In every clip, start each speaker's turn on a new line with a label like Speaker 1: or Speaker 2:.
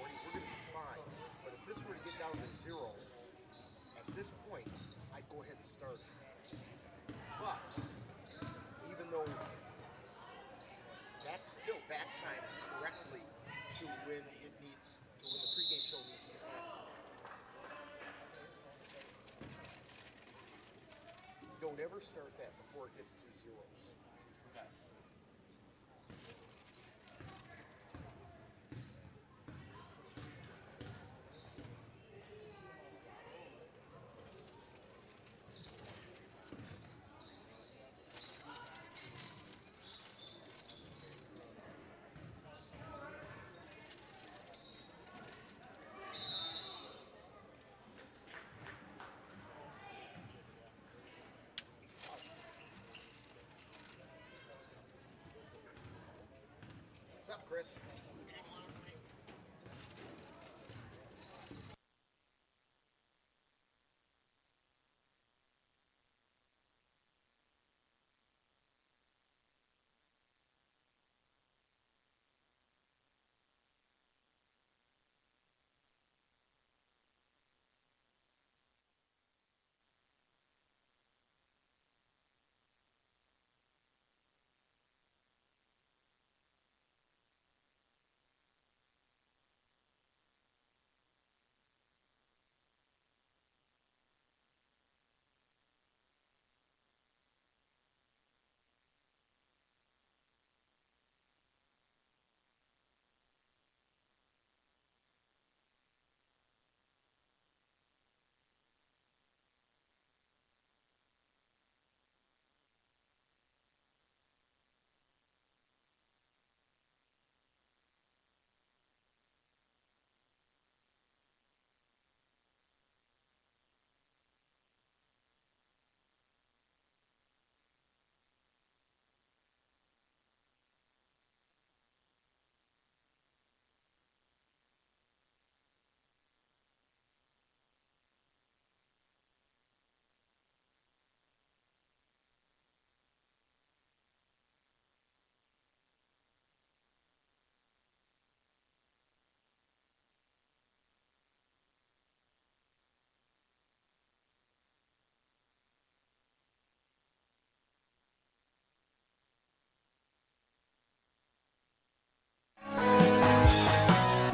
Speaker 1: Gordy, we're going to be fine. But if this were to get down to 0, at this point, I'd go ahead and start it. But even though that's still back time correctly to when it needs, to when the pregame show needs to end. Don't ever start that before it gets to zeros.
Speaker 2: Okay.
Speaker 1: What's up, Chris?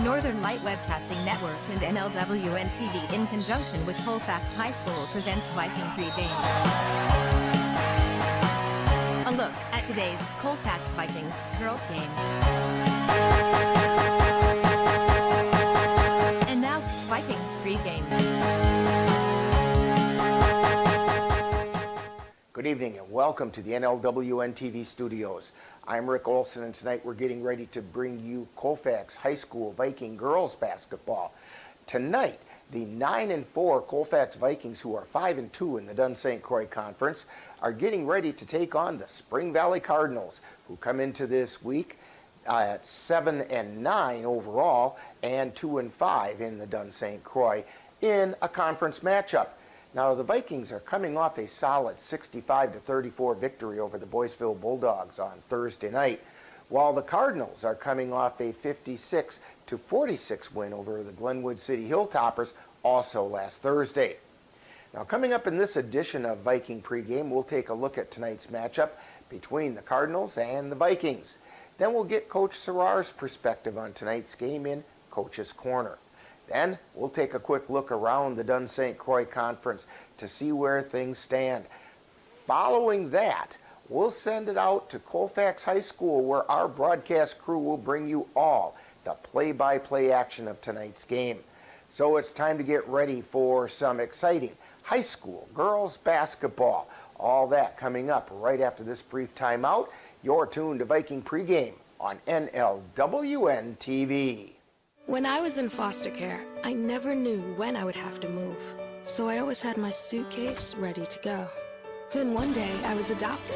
Speaker 3: Northern Light Webcasting Network and NLWN-TV in conjunction with Colfax High School presents Viking Pregame. A look at today's Colfax Vikings Girls Game. And now, Viking Pregame.
Speaker 1: Good evening and welcome to the NLWN-TV studios. I'm Rick Olson, and tonight we're getting ready to bring you Colfax High School Viking Girls Basketball. Tonight, the 9-4 Colfax Vikings, who are 5-2 in the Dunn-St. Croix Conference, are getting ready to take on the Spring Valley Cardinals, who come into this week at 7-9 overall and 2-5 in the Dunn-St. Croix in a conference matchup. Now, the Vikings are coming off a solid 65-34 victory over the Boyceville Bulldogs on Thursday night, while the Cardinals are coming off a 56-46 win over the Glenwood City Hilltoppers also last Thursday. Now, coming up in this edition of Viking Pregame, we'll take a look at tonight's matchup between the Cardinals and the Vikings. Then we'll get Coach Serrar's perspective on tonight's game in Coach's Corner. Then we'll take a quick look around the Dunn-St. Croix Conference to see where things stand. Following that, we'll send it out to Colfax High School, where our broadcast crew will bring you all the play-by-play action of tonight's game. So it's time to get ready for some exciting high school girls basketball. All that coming up right after this brief timeout. You're tuned to Viking Pregame on NLWN-TV.
Speaker 4: When I was in foster care, I never knew when I would have to move, so I always had my suitcase ready to go. Then one day, I was adopted.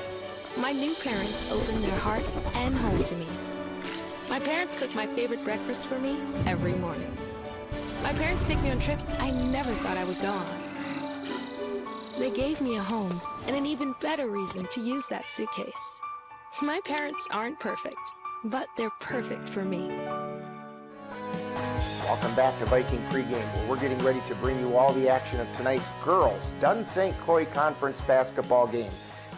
Speaker 4: My new parents opened their hearts and home to me. My parents cook my favorite breakfast for me every morning. My parents take me on trips I never thought I would go on. They gave me a home and an even better reason to use that suitcase. My parents aren't perfect, but they're perfect for me.
Speaker 1: Welcome back to Viking Pregame, where we're getting ready to bring you all the action of tonight's girls Dunn-St. Croix Conference basketball game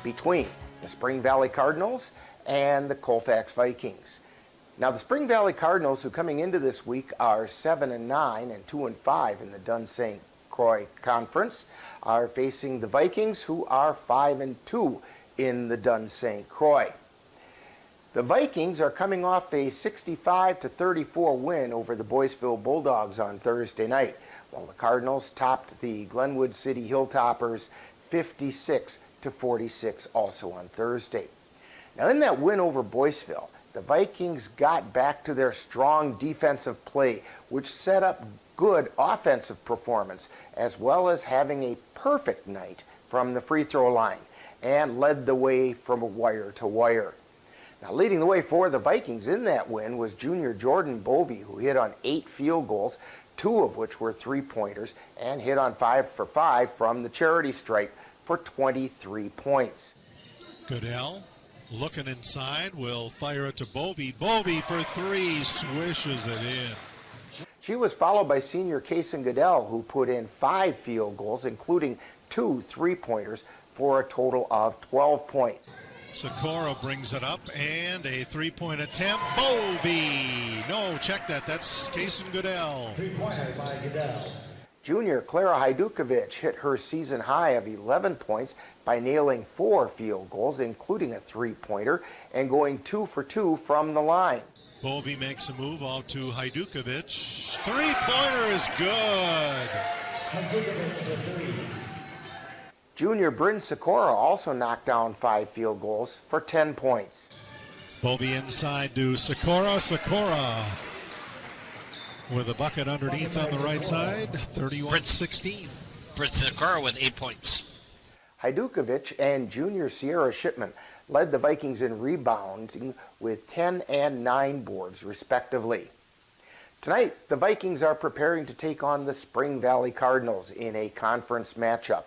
Speaker 1: between the Spring Valley Cardinals and the Colfax Vikings. Now, the Spring Valley Cardinals, who coming into this week are 7-9 and 2-5 in the Dunn-St. Croix Conference, are facing the Vikings, who are 5-2 in the Dunn-St. Croix. The Vikings are coming off a 65-34 win over the Boyceville Bulldogs on Thursday night, while the Cardinals topped the Glenwood City Hilltoppers 56-46 also on Thursday. Now, in that win over Boyceville, the Vikings got back to their strong defensive play, which set up good offensive performance, as well as having a perfect night from the free throw line, and led the way from wire to wire. Now, leading the way for the Vikings in that win was junior Jordan Bovey, who hit on 8 field goals, 2 of which were three-pointers, and hit on 5 for 5 from the charity stripe for 23 points.
Speaker 2: Goodell looking inside, will fire it to Bovey. Bovey for 3, swishes it in.
Speaker 1: She was followed by senior Kason Goodell, who put in 5 field goals, including 2 three-pointers, for a total of 12 points.
Speaker 2: Socorro brings it up, and a 3-point attempt. Bovey! No, check that. That's Kason Goodell.
Speaker 5: 3-pointer by Goodell.
Speaker 1: Junior Clara Hajdukovic hit her season high of 11 points by nailing 4 field goals, including a three-pointer, and going 2 for 2 from the line.
Speaker 2: Bovey makes a move out to Hajdukovic. 3-pointer is good.
Speaker 5: Hajdukovic for 3.
Speaker 1: Junior Bryn Socorro also knocked down 5 field goals for 10 points.
Speaker 2: Bovey inside to Socorro. Socorro with a bucket underneath on the right side. 31-16.
Speaker 6: Bryn Socorro with 8 points.
Speaker 1: Hajdukovic and junior Sierra Shipman led the Vikings in rebounding with 10 and 9 boards, respectively. Tonight, the Vikings are preparing to take on the Spring Valley Cardinals in a conference matchup.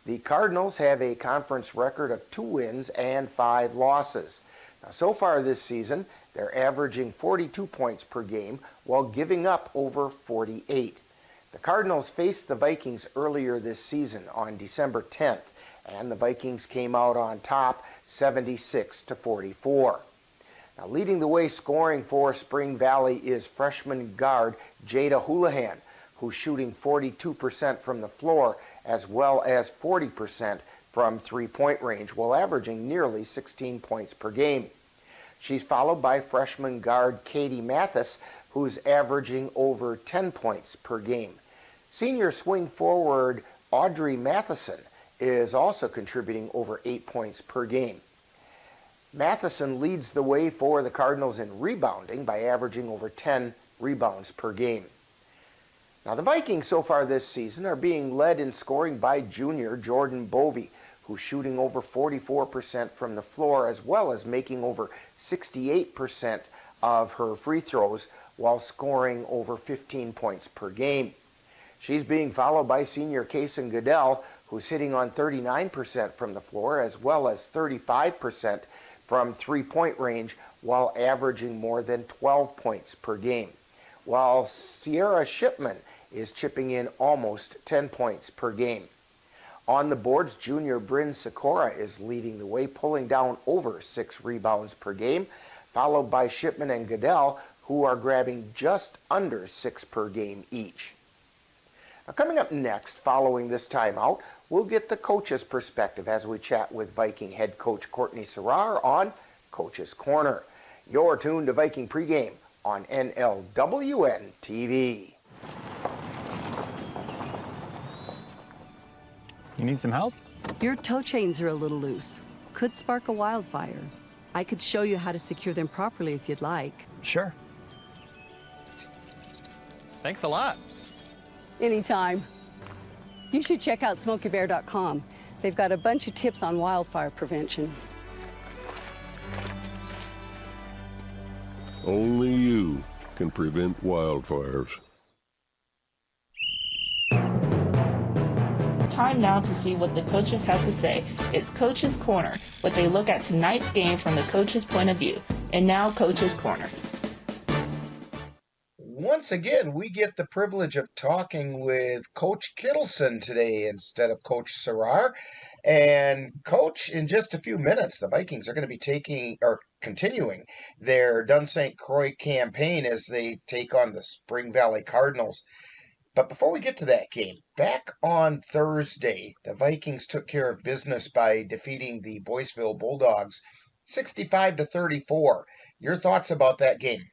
Speaker 1: The Cardinals have a conference record of 2 wins and 5 losses. Now, so far this season, they're averaging 42 points per game while giving up over 48. The Cardinals faced the Vikings earlier this season on December 10th, and the Vikings came out on top 76-44. Now, leading the way scoring for Spring Valley is freshman guard Jada Houlihan, who's shooting 42% from the floor as well as 40% from three-point range, while averaging nearly 16 points per game. She's followed by freshman guard Katie Mathis, who's averaging over 10 points per game. Senior swing forward Audrey Matheson is also contributing over 8 points per game. Matheson leads the way for the Cardinals in rebounding by averaging over 10 rebounds per game. Now, the Vikings so far this season are being led in scoring by junior Jordan Bovey, who's shooting over 44% from the floor, as well as making over 68% of her free throws while scoring over 15 points per game. She's being followed by senior Kason Goodell, who's hitting on 39% from the floor, as well as 35% from three-point range, while averaging more than 12 points per game, while Sierra Shipman is chipping in almost 10 points per game. On the boards, junior Bryn Socorro is leading the way, pulling down over 6 rebounds per game, followed by Shipman and Goodell, who are grabbing just under 6 per game each. Now, coming up next, following this timeout, we'll get the coach's perspective as we chat with Viking head coach Courtney Serrar on Coach's Corner. You're tuned to Viking Pregame on NLWN-TV.
Speaker 7: You need some help?
Speaker 8: Your tow chains are a little loose. Could spark a wildfire. I could show you how to secure them properly if you'd like.
Speaker 7: Sure. Thanks a lot.
Speaker 8: Anytime. You should check out SmokeyBear.com. They've got a bunch of tips on wildfire prevention.
Speaker 9: Only you can prevent wildfires.
Speaker 10: Time now to see what the coaches have to say. It's Coach's Corner, what they look at tonight's game from the coach's point of view. And now, Coach's Corner.
Speaker 1: once again, we get the privilege of talking with Coach Kittleson today instead of Coach Serrar. And Coach, in just a few minutes, the Vikings are going to be continuing their Dunn-St. Croix campaign as they take on the Spring Valley Cardinals. But before we get to that game, back on Thursday, the Vikings took care of business by defeating the Boyceville Bulldogs 65-34. Your thoughts about that game?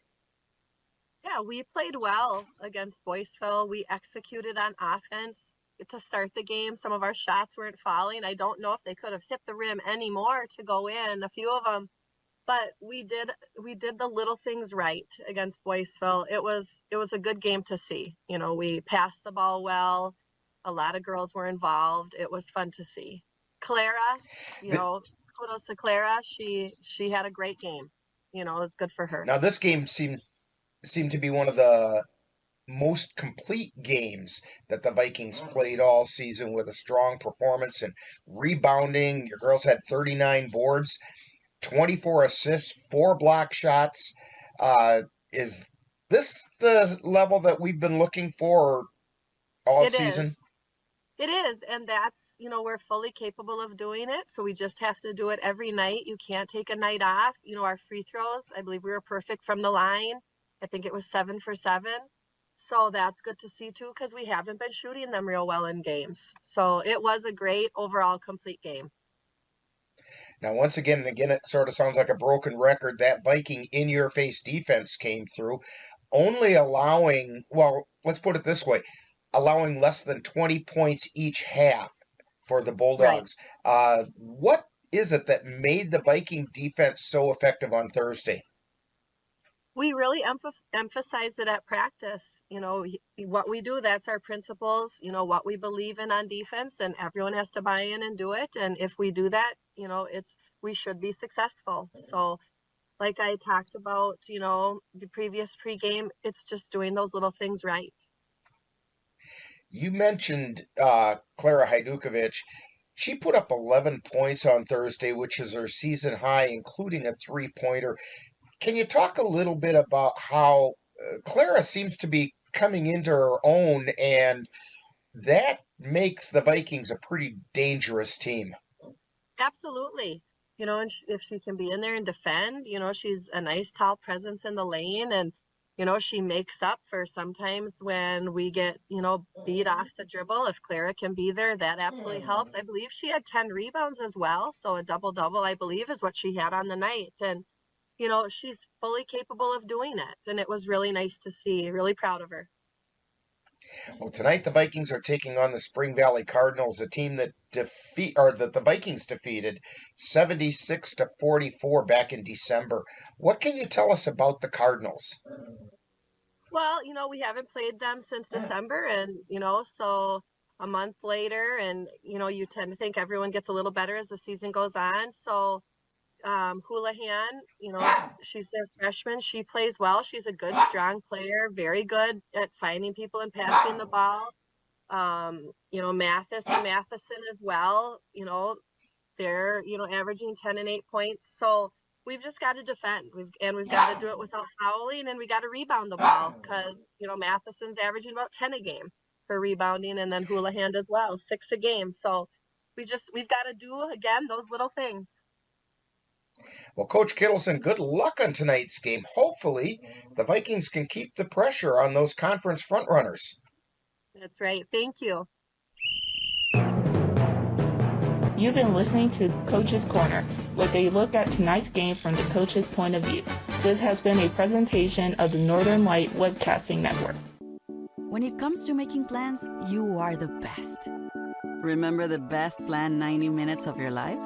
Speaker 11: Yeah, we played well against Boyceville. We executed on offense to start the game. Some of our shots weren't falling. I don't know if they could have hit the rim any more to go in, a few of them, but we did the little things right against Boyceville. It was a good game to see. You know, we passed the ball well. A lot of girls were involved. It was fun to see. Clara, kudos to Clara. She had a great game. You know, it was good for her.
Speaker 1: Now, this game seemed to be one of the most complete games that the Vikings played all season, with a strong performance and rebounding. Your girls had 39 boards, 24 assists, 4 block shots. Is this the level that we've been looking for all season?
Speaker 11: It is, and that's, we're fully capable of doing it, so we just have to do it every night. You can't take a night off. Our free throws, I believe we were perfect from the line. I think it was 7 for 7. So that's good to see, too, because we haven't been shooting them real well in games. So it was a great overall complete game.
Speaker 1: Now, once again, it sort of sounds like a broken record. That Viking in-your-face defense came through, only allowing, well, let's put it this way, allowing less than 20 points each half for the Bulldogs. Right. What is it that made the Viking defense so effective on Thursday?
Speaker 11: We really emphasize it at practice. What we do, that's our principles, what we believe in on defense, and everyone has to buy in and do it. And if we do that, we should be successful. So like I talked about, the previous pregame, it's just doing those little things right.
Speaker 1: You mentioned Clara Hajdukovic. She put up 11 points on Thursday, which is her season high, including a 3-pointer. Can you talk a little bit about how Clara seems to be coming into her own, and that makes the Vikings a pretty dangerous team?
Speaker 11: Absolutely. And if she can be in there and defend, she's a nice tall presence in the lane, and she makes up for sometimes when we get, beat off the dribble. If Clara can be there, that absolutely helps. I believe she had 10 rebounds as well. So a double-double, I believe, is what she had on the night. And, she's fully capable of doing it. And it was really nice to see. Really proud of her.
Speaker 1: Well, tonight the Vikings are taking on the Spring Valley Cardinals, a team that the Vikings defeated 76-44 back in December. What can you tell us about the Cardinals?
Speaker 11: Well, we haven't played them since December, and so a month later, and you tend to think everyone gets a little better as the season goes on. So Houlihan, she's their freshman. She plays well. She's a good, strong player, very good at finding people and passing the ball. Mathis and Matheson as well, they're, averaging 10 and 8 points. So we've just got to defend. We've got to do it without fouling, and we got to rebound the ball because, Matheson's averaging about 10 a game for rebounding, and then Houlihan as well, 6 a game. So we've got to do, again, those little things.
Speaker 1: Well, Coach Kittleson, good luck on tonight's game. Hopefully, the Vikings can keep the pressure on those conference frontrunners.
Speaker 11: That's right. Thank you.
Speaker 10: You've been listening to Coach's Corner, with a look at tonight's game from the coach's point of view. This has been a presentation of the Northern Light Webcasting Network.
Speaker 12: When it comes to making plans, you are the best. Remember the best planned 90 minutes of your life?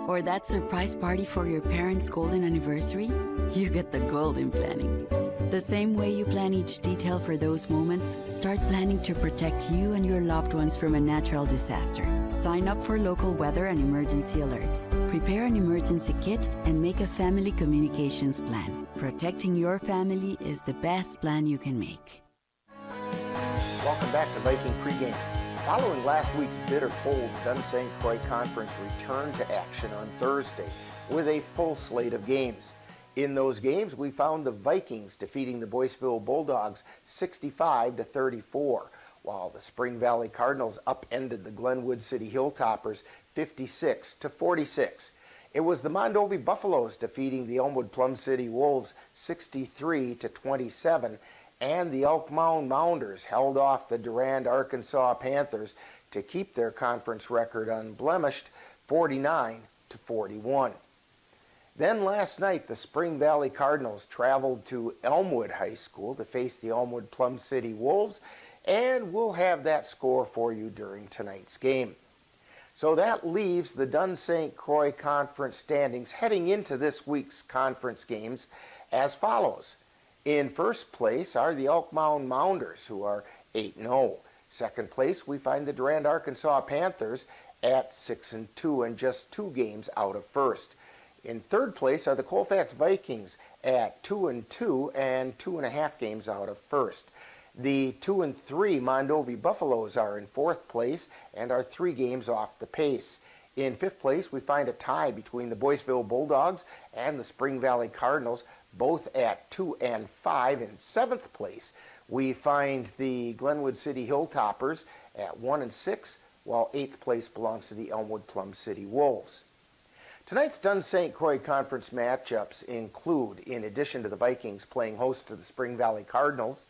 Speaker 12: Or that surprise party for your parents' golden anniversary? You get the golden planning. The same way you plan each detail for those moments, start planning to protect you and your loved ones from a natural disaster. Sign up for local weather and emergency alerts. Prepare an emergency kit and make a family communications plan. Protecting your family is the best plan you can make.
Speaker 1: Welcome back to Viking Pregame. Following last week's bitter cold, Dunn-St. Croix Conference returned to action on Thursday with a full slate of games. In those games, we found the Vikings defeating the Boyceville Bulldogs 65-34, while the Spring Valley Cardinals upended the Glenwood City Hilltoppers 56-46. It was the Mondovi Buffaloes defeating the Elmwood Plum City Wolves 63-27, and the Elk Mound Mounders held off the Durand, Arkansas Panthers to keep their conference record unblemished 49-41. Then last night, the Spring Valley Cardinals traveled to Elmwood High School to face the Elmwood Plum City Wolves, and we'll have that score for you during tonight's game. So that leaves the Dunn-St. Croix Conference standings heading into this week's conference games as follows. In first place are the Elk Mound Mounders, who are 8-0. Second place, we find the Durand, Arkansas Panthers at 6-2 and just 2 games out of first. In third place are the Colfax Vikings at 2-2 and 2.5 games out of first. The 2-3 Mondovi Buffaloes are in fourth place and are 3 games off the pace. In fifth place, we find a tie between the Boyceville Bulldogs and the Spring Valley Cardinals, both at 2-5. In seventh place, we find the Glenwood City Hilltoppers at 1-6, while eighth place belongs to the Elmwood Plum City Wolves. Tonight's Dunn-St. Croix Conference matchups include, in addition to the Vikings playing host to the Spring Valley Cardinals,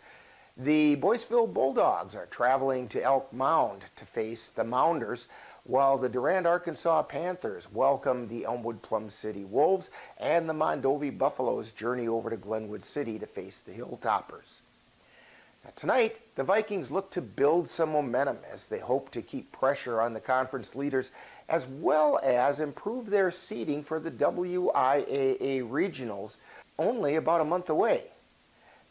Speaker 1: the Boyceville Bulldogs are traveling to Elk Mound to face the Mounders, while the Durand, Arkansas Panthers welcome the Elmwood Plum City Wolves, and the Mondovi Buffaloes journey over to Glenwood City to face the Hilltoppers. Now, tonight, the Vikings look to build some momentum as they hope to keep pressure on the conference leaders, as well as improve their seeding for the WIAA Regionals, only about a month away.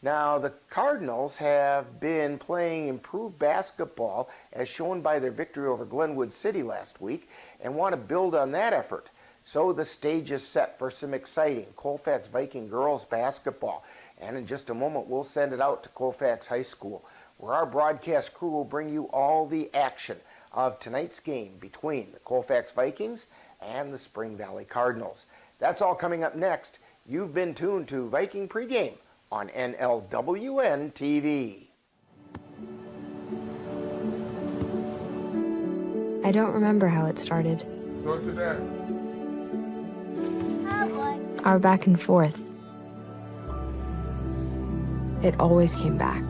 Speaker 1: Now, the Cardinals have been playing improved basketball, as shown by their victory over Glenwood City last week, and want to build on that effort. So the stage is set for some exciting Colfax Viking Girls Basketball. And in just a moment, we'll send it out to Colfax High School, where our broadcast crew will bring you all the action of tonight's game between the Colfax Vikings and the Spring Valley Cardinals. That's all coming up next. You've been tuned to Viking Pregame on NLWN-TV.
Speaker 13: I don't remember how it started.
Speaker 14: Go to that.
Speaker 13: Our back and forth. It always came back.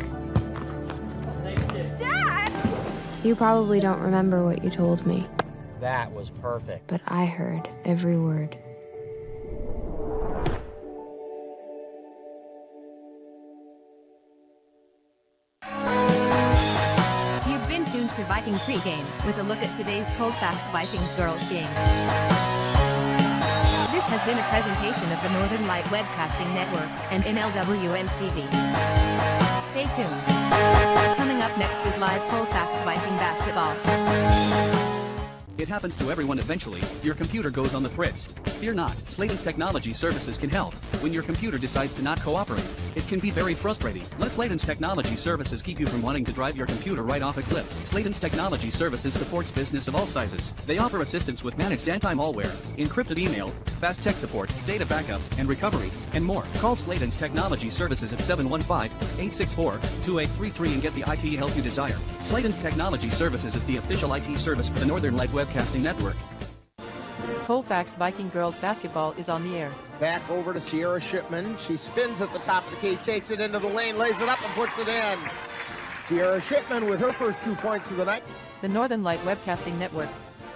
Speaker 15: Dad!
Speaker 13: You probably don't remember what you told me,
Speaker 16: That was perfect.
Speaker 13: but I heard every word.
Speaker 3: You've been tuned to Viking Pregame with a look at today's Colfax Vikings girls game. This has been a presentation of the Northern Light Webcasting Network and NLWN-TV. Stay tuned. Coming up next is live Colfax Viking basketball.
Speaker 17: It happens to everyone eventually. Your computer goes on the fritz. Fear not, Sladen's Technology Services can help. When your computer decides to not cooperate, it can be very frustrating. Let Sladen's Technology Services keep you from wanting to drive your computer right off a cliff. Sladen's Technology Services supports business of all sizes. They offer assistance with managed anti-malware, encrypted email, fast tech support, data backup, and recovery, and more. Call Sladen's Technology Services at 715-864-2833 and get the IT help you desire. Sladen's Technology Services is the official IT service for the Northern Light Webcasting Network.
Speaker 18: Colfax Viking Girls Basketball is on the air.
Speaker 1: Back over to Sierra Shipman. She spins at the top of the key, takes it into the lane, lays it up and puts it in. Sierra Shipman with her first 2 points of the night.
Speaker 18: The Northern Light Webcasting Network,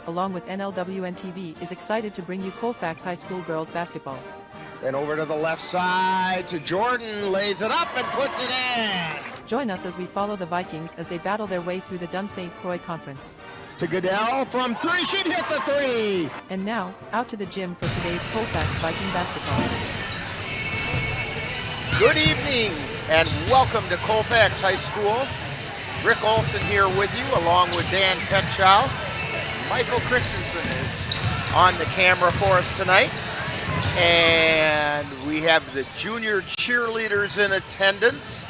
Speaker 18: along with NLWN-TV, is excited to bring you Colfax High School Girls Basketball.
Speaker 1: Then over to the left side to Jordan, lays it up and puts it in.
Speaker 18: Join us as we follow the Vikings as they battle their way through the Dunn-St. Croix Conference.
Speaker 1: To Goodell from 3, she'd hit the 3.
Speaker 18: And now, out to the gym for today's Colfax Viking basketball.
Speaker 1: Good evening and welcome to Colfax High School. Rick Olson here with you along with Dan Petchow. Michael Christensen is on the camera for us tonight. And we have the junior cheerleaders in attendance.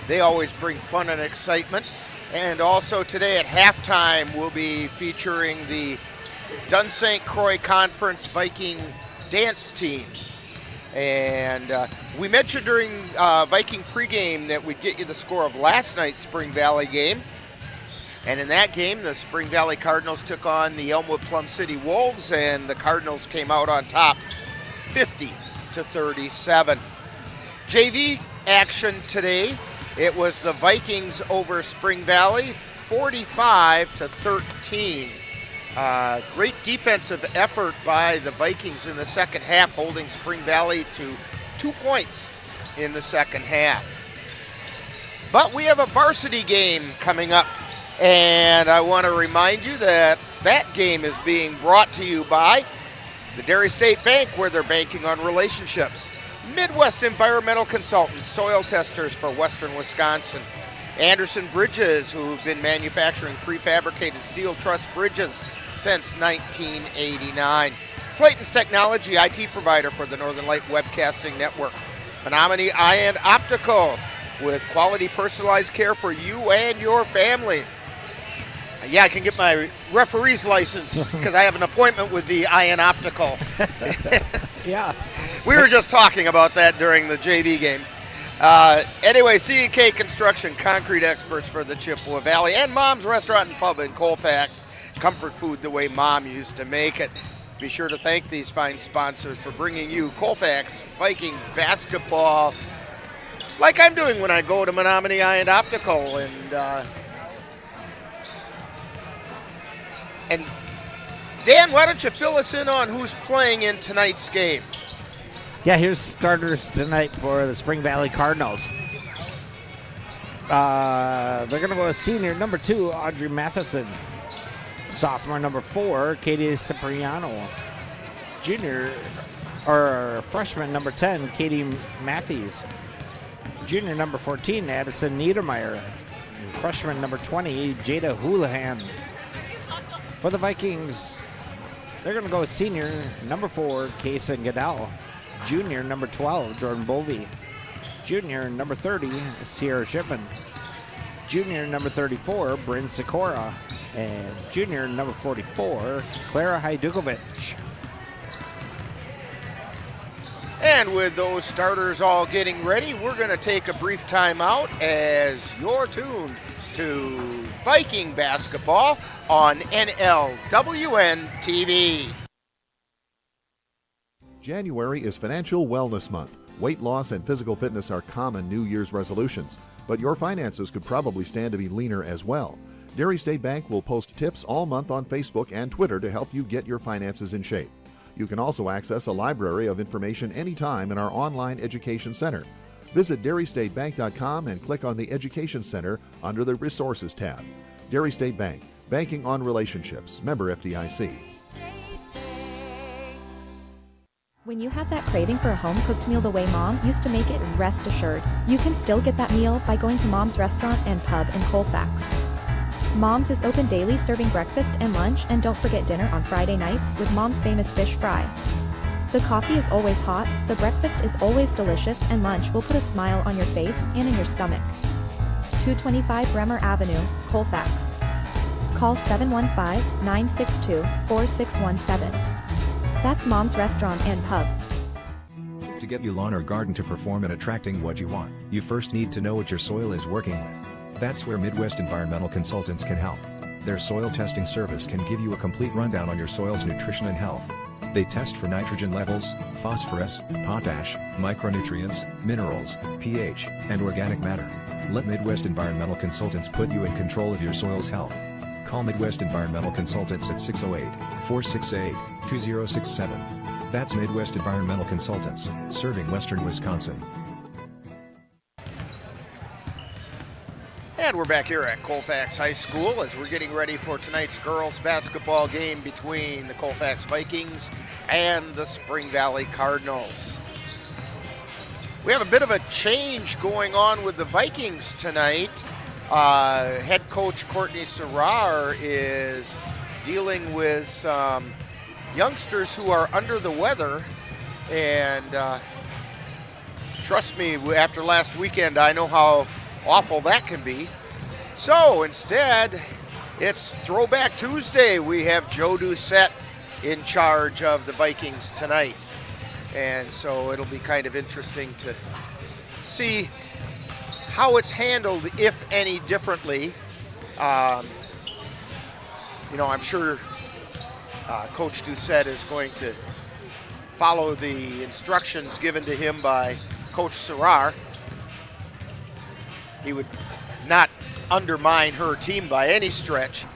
Speaker 1: They always bring fun and excitement. And also today at halftime, we'll be featuring the Dunn-St. Croix Conference Viking dance team. And we mentioned during Viking pregame that we'd get you the score of last night's Spring Valley game. And in that game, the Spring Valley Cardinals took on the Elmwood Plum City Wolves, and the Cardinals came out on top 50-37. JV action today, it was the Vikings over Spring Valley, 45-13. Great defensive effort by the Vikings in the second half, holding Spring Valley to 2 points in the second half. But we have a varsity game coming up, and I want to remind you that that game is being brought to you by the Dairy State Bank, where they're banking on relationships. Midwest Environmental Consultants, soil testers for Western Wisconsin. Anderson Bridges, who've been manufacturing prefabricated steel truss bridges since 1989. Slayton's Technology, IT provider for the Northern Light Webcasting Network. Menominee Eye & Optical, with quality personalized care for you and your family. Yeah, I can get my referee's license because I have an appointment with the Eye & Optical.
Speaker 14: Yeah.
Speaker 1: We were just talking about that during the JV game. Anyway, C&K Construction, concrete experts for the Chippewa Valley, and Mom's Restaurant and Pub in Colfax. Comfort food the way Mom used to make it. Be sure to thank these fine sponsors for bringing you Colfax Viking Basketball, like I'm doing when I go to Menominee Eye & Optical. And Dan, why don't you fill us in on who's playing in tonight's game?
Speaker 14: Yeah, here's starters tonight for the Spring Valley Cardinals. They're going to go with senior number 2, Audrey Matheson. Sophomore number 4, Katie Cipriano. Freshman number 10, Katie Matthews. Junior number 14, Addison Niedermeyer. Freshman number 20, Jada Houlihan. For the Vikings, they're going to go with senior number 4, Kason Goodell. Junior number 12, Jordan Bovey. Junior number 30, Sierra Shipman. Junior number 34, Bryn Sikora. And junior number 44, Clara Hajdukovic.
Speaker 1: And with those starters all getting ready, we're going to take a brief time out as you're tuned to Viking basketball on NLWN-TV.
Speaker 15: January is Financial Wellness Month. Weight loss and physical fitness are common New Year's resolutions, but your finances could probably stand to be leaner as well. Dairy State Bank will post tips all month on Facebook and Twitter to help you get your finances in shape. You can also access a library of information anytime in our online education center. Visit dairystatebank.com and click on the Education Center under the Resources tab. Dairy State Bank, banking on relationships. Member FDIC.
Speaker 19: When you have that craving for a home-cooked meal the way Mom used to make it, rest assured, you can still get that meal by going to Mom's Restaurant and Pub in Colfax. Mom's is open daily, serving breakfast and lunch, and don't forget dinner on Friday nights with Mom's famous fish fry. The coffee is always hot, the breakfast is always delicious, and lunch will put a smile on your face and in your stomach. 225 Bremer Avenue, Colfax. Call 715-962-4617. That's Mom's Restaurant and Pub.
Speaker 20: To get your lawn or garden to perform and attracting what you want, you first need to know what your soil is working with. That's where Midwest Environmental Consultants can help. Their soil testing service can give you a complete rundown on your soil's nutrition and health. They test for nitrogen levels, phosphorus, potash, micronutrients, minerals, pH, and organic matter. Let Midwest Environmental Consultants put you in control of your soil's health. Call Midwest Environmental Consultants at 608-468-2067. That's Midwest Environmental Consultants, serving Western Wisconsin.
Speaker 1: And we're back here at Colfax High School as we're getting ready for tonight's girls basketball game between the Colfax Vikings and the Spring Valley Cardinals. We have a bit of a change going on with the Vikings tonight. Head coach Courtney Serrar is dealing with some youngsters who are under the weather, and trust me, after last weekend, I know how awful that can be. So instead, it's Throwback Tuesday. We have Joe Doucette in charge of the Vikings tonight. And so it'll be kind of interesting to see how it's handled, if any, differently. You know, I'm sure Coach Doucette is going to follow the instructions given to him by Coach Serrar. He would not undermine her team by any stretch.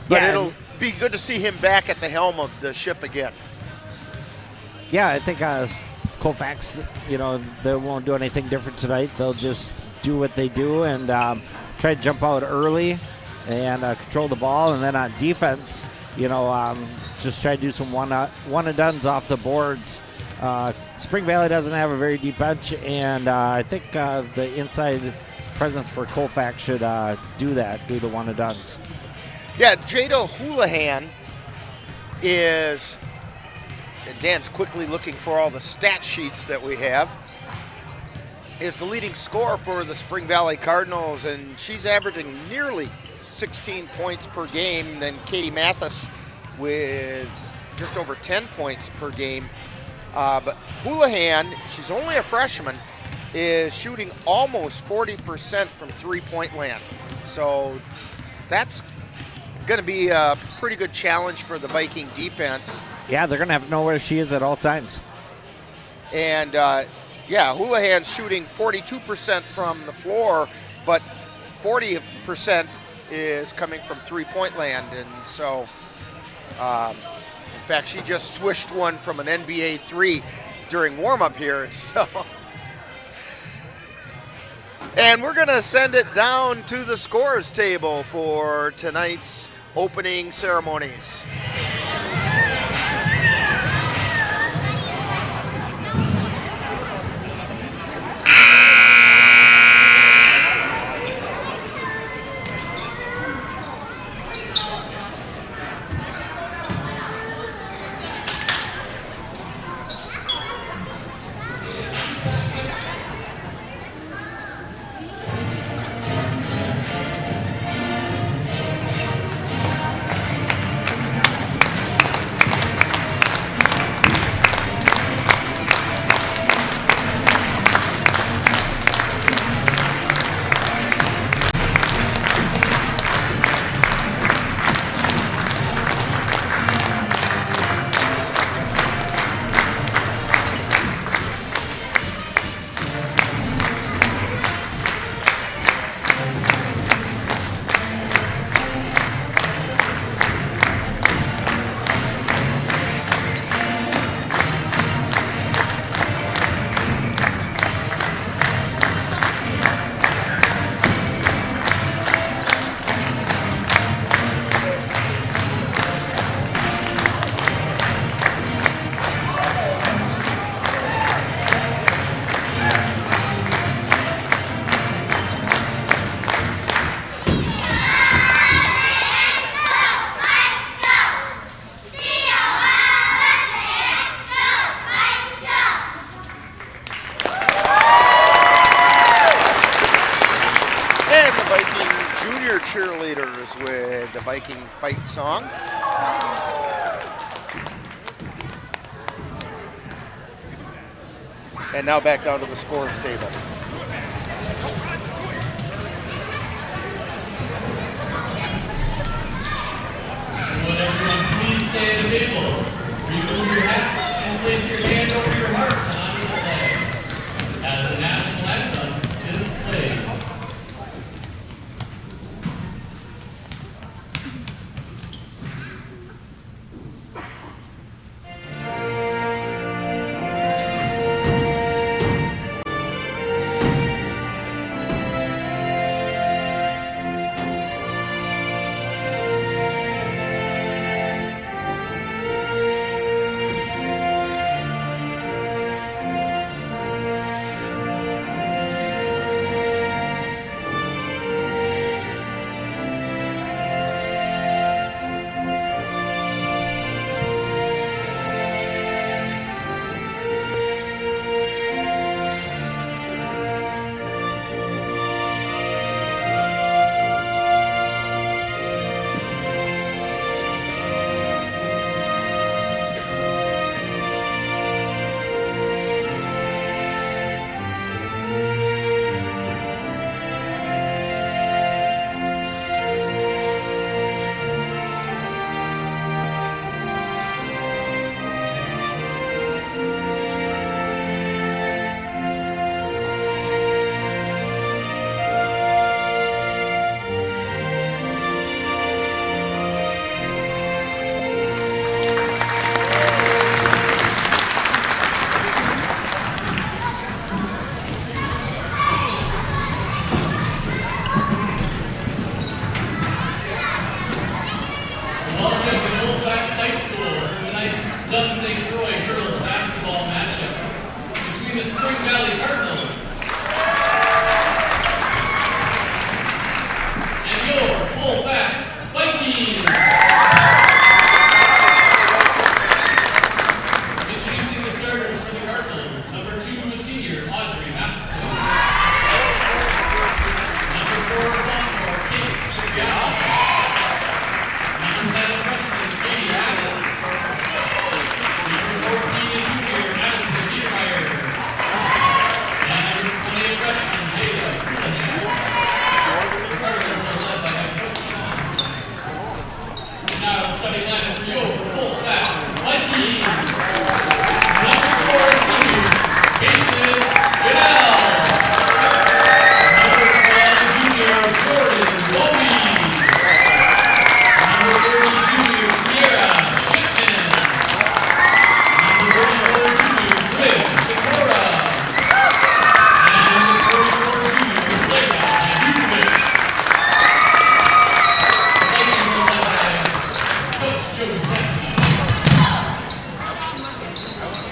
Speaker 1: But it'll be good to see him back at the helm of the ship again.
Speaker 14: Yeah, I think Colfax, you know, they won't do anything different tonight. They'll just do what they do and try to jump out early and control the ball. And then on defense, you know, just try to do some one-and-dones off the boards. Spring Valley doesn't have a very deep bench, and I think the inside presence for Colfax should do the one-and-dones.
Speaker 1: Yeah, Jada Houlihan is, and Dan's quickly looking for all the stat sheets that we have, is the leading scorer for the Spring Valley Cardinals, and she's averaging nearly 16 points per game. Then Katie Mathis with just over 10 points per game. But Houlihan, she's only a freshman, is shooting almost 40% from three-point land. So that's going to be a pretty good challenge for the Viking defense.
Speaker 14: Yeah, they're going to have to know where she is at all times.
Speaker 1: And, yeah, Houlihan's shooting 42% from the floor, but 40% is coming from three-point land. And so, in fact, she just swished one from an NBA three during warm-up here. So, and we're going to send it down to the scores table for tonight's opening ceremonies. Cheerleaders with the Viking fight song. And now back down to the scores table.
Speaker 21: Would everyone please stand available? Remove your hats and place your hand over your heart on the flag as the national anthem is played. the Spring Valley Cardinals. And your Colfax Vikings. Introducing the starters for the Cardinals. Number 2, senior Audrey Matheson. Number 4, sophomore Kate Cipriano. Number 10, freshman Katie Atlas. Number 14, junior Madison Niedermeyer. And number 20, freshman Jada Houlihan. The Cardinals are led by head coach Sean. And now the starting lineup for your Colfax Vikings. Number 4, senior Mason Goodell. Number 12, junior Jordan Bowie. Number 30, junior Sierra Shipman. Number 34, junior Quinn Sikora. And number 44, junior Leila Hadukovic. The Vikings are led by Coach Joey Santi.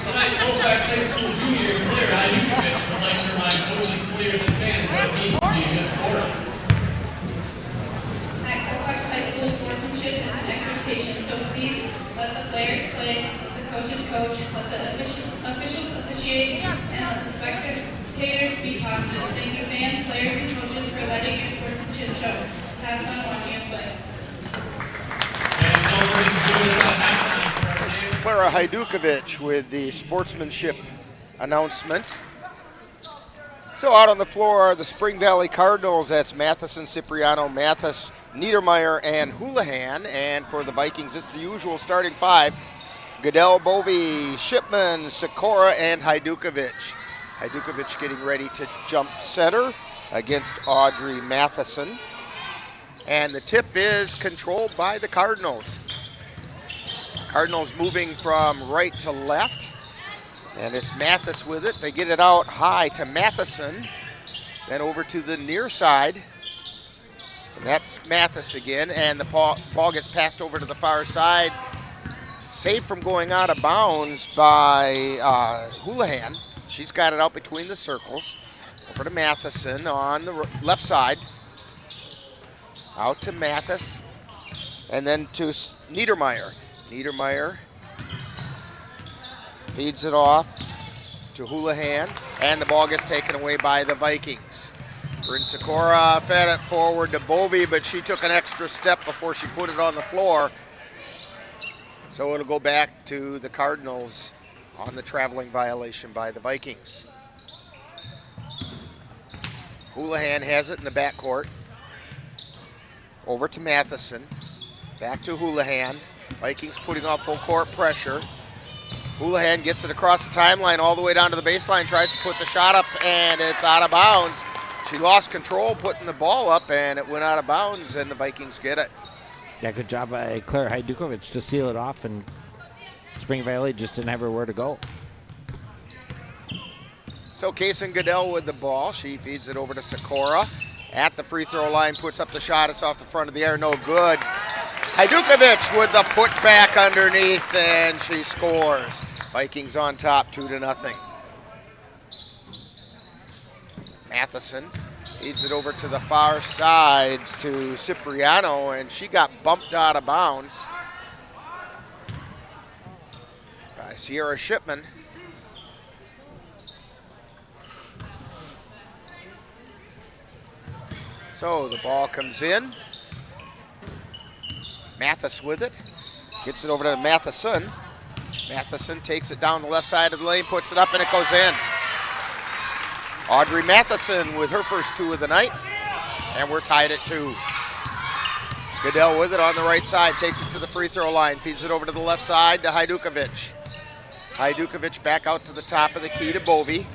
Speaker 21: Tonight, Colfax High School junior Claire Hadukovic would like to remind coaches, players, and fans what it means to be a good scorer.
Speaker 4: At Croix High School, sportsmanship is an expectation, so please let the players play, let the coaches coach, let the officials officiate, and let the spectators be positive. Thank you fans, players, and coaches for letting your sportsmanship show. Have fun watching us play.
Speaker 21: And so we're going to join us at halftime for our games.
Speaker 1: Clara Hajdukovic with the sportsmanship announcement. So out on the floor are the Spring Valley Cardinals. That's Matheson, Cipriano, Mathis, Niedermeyer, and Houlihan. And for the Vikings, it's the usual starting 5. Goodell, Bovey, Shipman, Sikora, and Hajdukovic. Hajdukovic getting ready to jump center against Audrey Matheson. And the tip is controlled by the Cardinals. Cardinals moving from right to left. And it's Mathis with it. They get it out high to Matheson. Then over to the near side. And that's Mathis again. And the ball gets passed over to the far side. Saved from going out of bounds by Houlihan. She's got it out between the circles. Over to Matheson on the left side. Out to Mathis. And then to Niedermeyer. Niedermeyer feeds it off to Houlihan, and the ball gets taken away by the Vikings. Bryn Sikora fed it forward to Bovey, but she took an extra step before she put it on the floor. So it'll go back to the Cardinals on the traveling violation by the Vikings. Houlihan has it in the backcourt. Over to Matheson. Back to Houlihan. Vikings putting on full court pressure. Houlihan gets it across the timeline all the way down to the baseline, tries to put the shot up, and it's out of bounds. She lost control putting the ball up, and it went out of bounds, and the Vikings get it.
Speaker 14: Yeah, good job by Claire Hajdukovic to seal it off, and Spring Valley just didn't have where to go.
Speaker 1: So Kaysen Goodell with the ball. She feeds it over to Sikora. At the free throw line, puts up the shot. It's off the front of the air, no good. Hajdukovic with the putback underneath, and she scores. Vikings on top, 2-0. Matheson feeds it over to the far side to Cipriano, and she got bumped out of bounds by Sierra Shipman. So the ball comes in. Mathis with it. Gets it over to Matheson. Matheson takes it down the left side of the lane, puts it up, and it goes in. Audrey Matheson with her first 2 of the night. And we're tied at 2. Goodell with it on the right side, takes it to the free throw line, feeds it over to the left side to Hajdukovic. Hajdukovic back out to the top of the key to Bovey.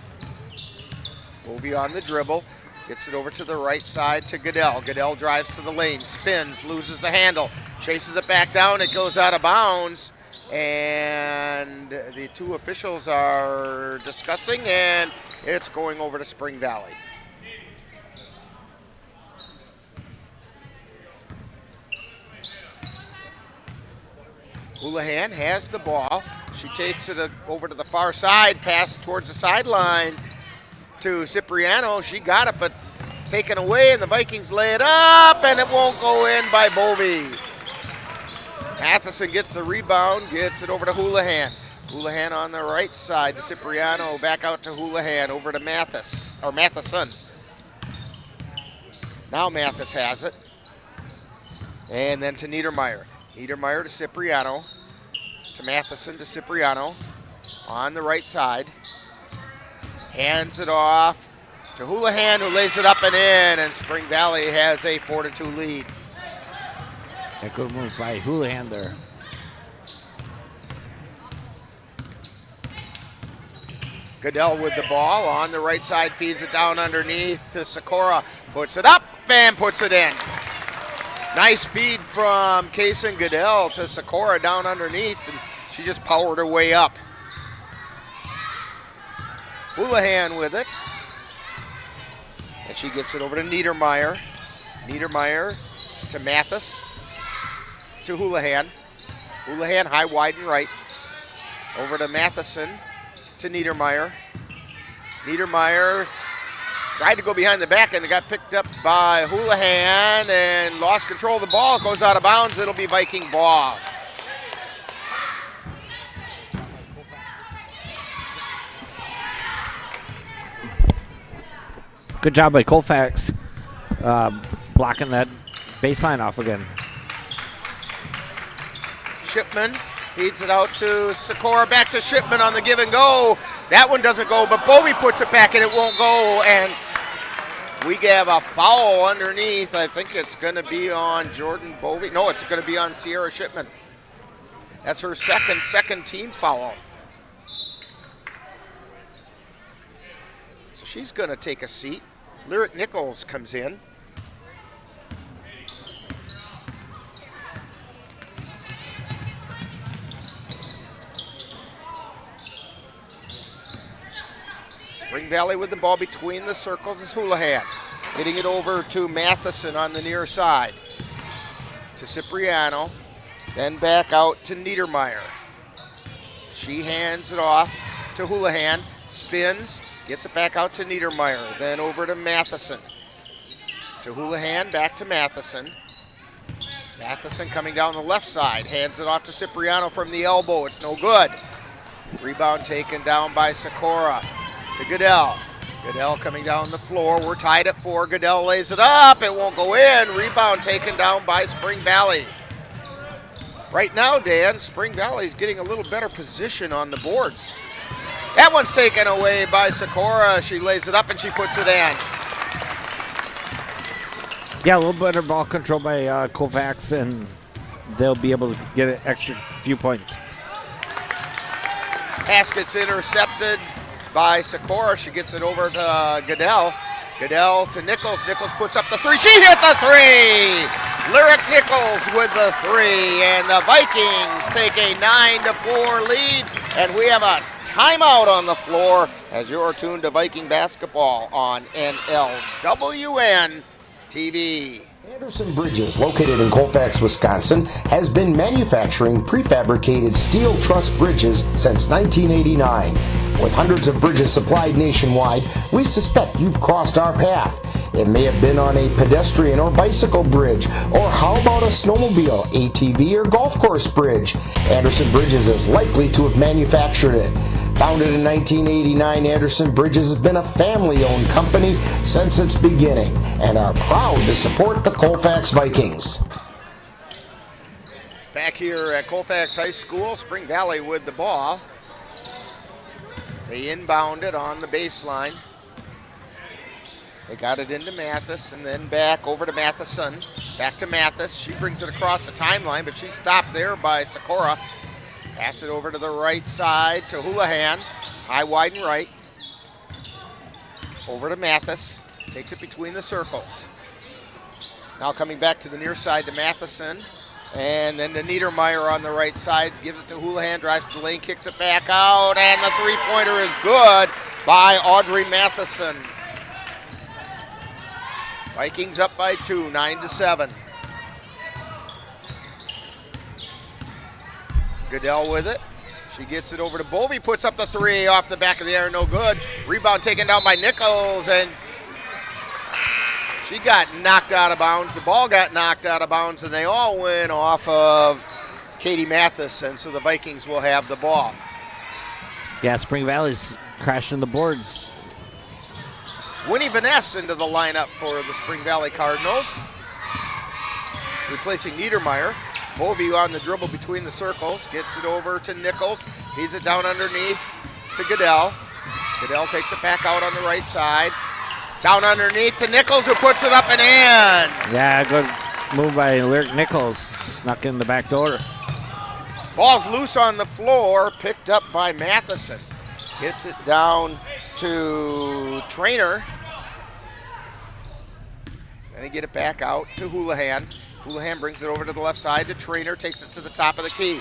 Speaker 1: Bovey on the dribble. Gets it over to the right side to Goodell. Goodell drives to the lane, spins, loses the handle, chases it back down. It goes out of bounds, and the 2 officials are discussing, and it's going over to Spring Valley. Houlihan has the ball. She takes it over to the far side, pass towards the sideline to Cipriano. She got it, but taken away, and the Vikings lay it up, and it won't go in by Bovey. Matheson gets the rebound, gets it over to Houlihan. Houlihan on the right side to Cipriano, back out to Houlihan, over to Matheson. Now Mathis has it. And then to Niedermeyer. Niedermeyer to Cipriano. To Matheson to Cipriano. On the right side. Hands it off to Houlihan, who lays it up and in, and Spring Valley has a 4-2 lead.
Speaker 14: A good move by Houlihan there.
Speaker 1: Goodell with the ball on the right side, feeds it down underneath to Sikora. Puts it up and puts it in. Nice feed from Kaysen Goodell to Sikora down underneath, and she just powered her way up. Houlihan with it. And she gets it over to Niedermeyer. Niedermeyer to Mathis. To Houlihan. Houlihan high, wide, and right. Over to Matheson. To Niedermeyer. Niedermeyer tried to go behind the back and it got picked up by Houlihan and lost control of the ball. It goes out of bounds. It'll be Viking ball.
Speaker 14: Good job by Colfax blocking that baseline off again.
Speaker 1: Shipman feeds it out to Sikora, back to Shipman on the give and go. That one doesn't go, but Bovey puts it back and it won't go, and we have a foul underneath. I think it's going to be on Jordan Bovey. No, it's going to be on Sierra Shipman. That's her second team foul. So she's going to take a seat. Lyric Nichols comes in. Spring Valley with the ball between the circles is Houlihan. Getting it over to Matheson on the near side. To Cipriano. Then back out to Niedermeyer. She hands it off to Houlihan. Spins. Gets it back out to Niedermeyer. Then over to Matheson. To Houlihan. Back to Matheson. Matheson coming down the left side. Hands it off to Cipriano from the elbow. It's no good. Rebound taken down by Sikora. To Goodell. Goodell coming down the floor. We're tied at 4. Goodell lays it up. It won't go in. Rebound taken down by Spring Valley. Right now, Dan, Spring Valley's getting a little better position on the boards. That one's taken away by Sikora. She lays it up and she puts it in.
Speaker 14: Yeah, a little better ball control by Colfax, and they'll be able to get an extra few points.
Speaker 1: Pass gets intercepted by Sikora. She gets it over to Goodell. Goodell to Nichols. Nichols puts up the three. She hit the three! Lyric Nichols with the three. And the Vikings take a 9-4 lead. And we have a timeout on the floor as you're tuned to Viking basketball on NLWN-TV.
Speaker 5: Anderson Bridges, located in Colfax, Wisconsin, has been manufacturing prefabricated steel truss bridges since 1989. With hundreds of bridges supplied nationwide, we suspect you've crossed our path. It may have been on a pedestrian or bicycle bridge, or how about a snowmobile, ATV, or golf course bridge? Anderson Bridges is likely to have manufactured it. Founded in 1989, Anderson Bridges has been a family-owned company since its beginning and are proud to support the Colfax Vikings.
Speaker 1: Back here at Colfax High School, Spring Valley with the ball. They inbounded on the baseline. They got it into Mathis and then back over to Matheson. Back to Mathis. She brings it across the timeline, but she's stopped there by Sikora. Pass it over to the right side to Houlihan. High, wide, and right. Over to Mathis. Takes it between the circles. Now coming back to the near side to Matheson. And then to Niedermeyer on the right side. Gives it to Houlihan. Drives to the lane. Kicks it back out. And the three-pointer is good by Audrey Matheson. Vikings up by 2, 9-7. Goodell with it. She gets it over to Bovey, puts up the three off the back of the air, no good. Rebound taken down by Nichols, and she got knocked out of bounds. The ball got knocked out of bounds, and they all went off of Katie Matheson, so the Vikings will have the ball.
Speaker 14: Yeah, Spring Valley's crashing the boards.
Speaker 1: Winnie Vaness into the lineup for the Spring Valley Cardinals, replacing Niedermeyer. Bovey on the dribble between the circles, gets it over to Nichols, feeds it down underneath to Goodell. Goodell takes it back out on the right side. Down underneath to Nichols, who puts it up and in.
Speaker 14: Yeah, good move by Lyric Nichols. Snuck in the back door.
Speaker 1: Ball's loose on the floor, picked up by Matheson. Gets it down to Trainer. Then they get it back out to Houlihan. Houlihan brings it over to the left side to Trainer, takes it to the top of the key.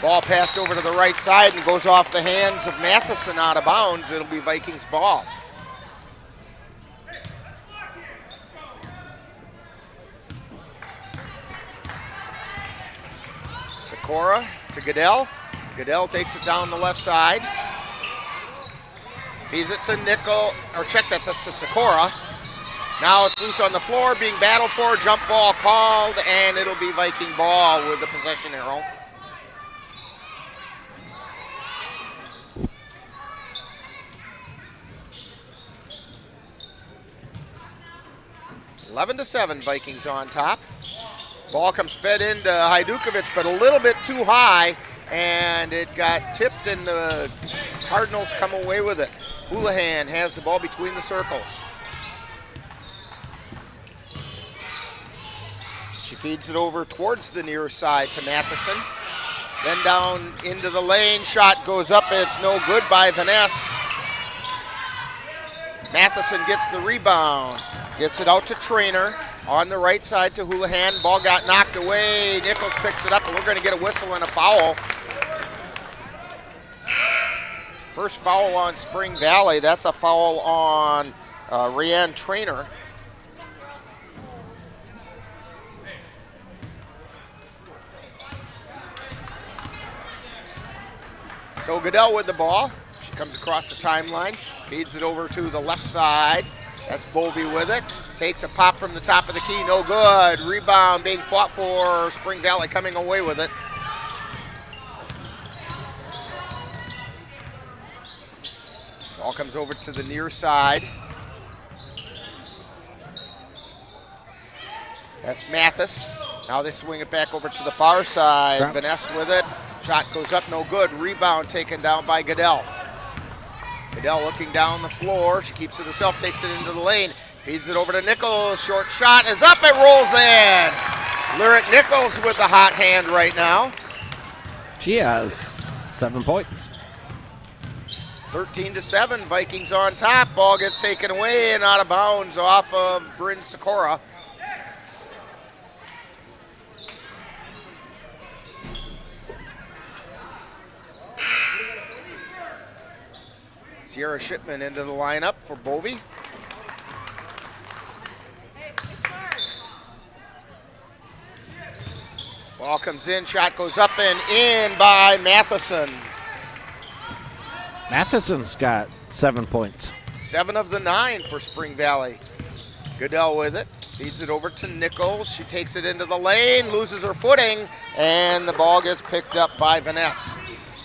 Speaker 1: Ball passed over to the right side and goes off the hands of Matheson out of bounds. It'll be Vikings ball. Sikora to Goodell. Goodell takes it down the left side. Feeds it to Nickel, or check that, that's to Sikora. Now it's loose on the floor, being battled for, jump ball called, and it'll be Viking ball with the possession arrow. (11-7), Vikings on top. Ball comes fed into Hajdukovic, but a little bit too high, and it got tipped, and the Cardinals come away with it. Houlihan has the ball between the circles. She feeds it over towards the near side to Matheson. Then down into the lane, shot goes up, it's no good by Vaness. Matheson gets the rebound, gets it out to Trainer. On the right side to Houlihan, ball got knocked away. Nichols picks it up, and we're going to get a whistle and a foul. First foul on Spring Valley. That's a foul on Rianne Trainer. So Goodell with the ball. She comes across the timeline, feeds it over to the left side. That's Bovey with it. Takes a pop from the top of the key, no good. Rebound being fought for, Spring Valley coming away with it. Ball comes over to the near side. That's Mathis. Now they swing it back over to the far side. Vaness with it. Shot goes up, no good. Rebound taken down by Goodell. Goodell looking down the floor. She keeps it herself, takes it into the lane. Feeds it over to Nichols. Short shot is up, it rolls in. Lyric Nichols with the hot hand right now.
Speaker 14: She has 7 points.
Speaker 1: 13-7, Vikings on top. Ball gets taken away and out of bounds off of Bryn Sikora. Sierra Shipman into the lineup for Bovey. Ball comes in, shot goes up and in by Matheson.
Speaker 14: Matheson's got 7 points.
Speaker 1: 7 of the 9 for Spring Valley. Goodell with it, feeds it over to Nichols. She takes it into the lane, loses her footing, and the ball gets picked up by Vaness.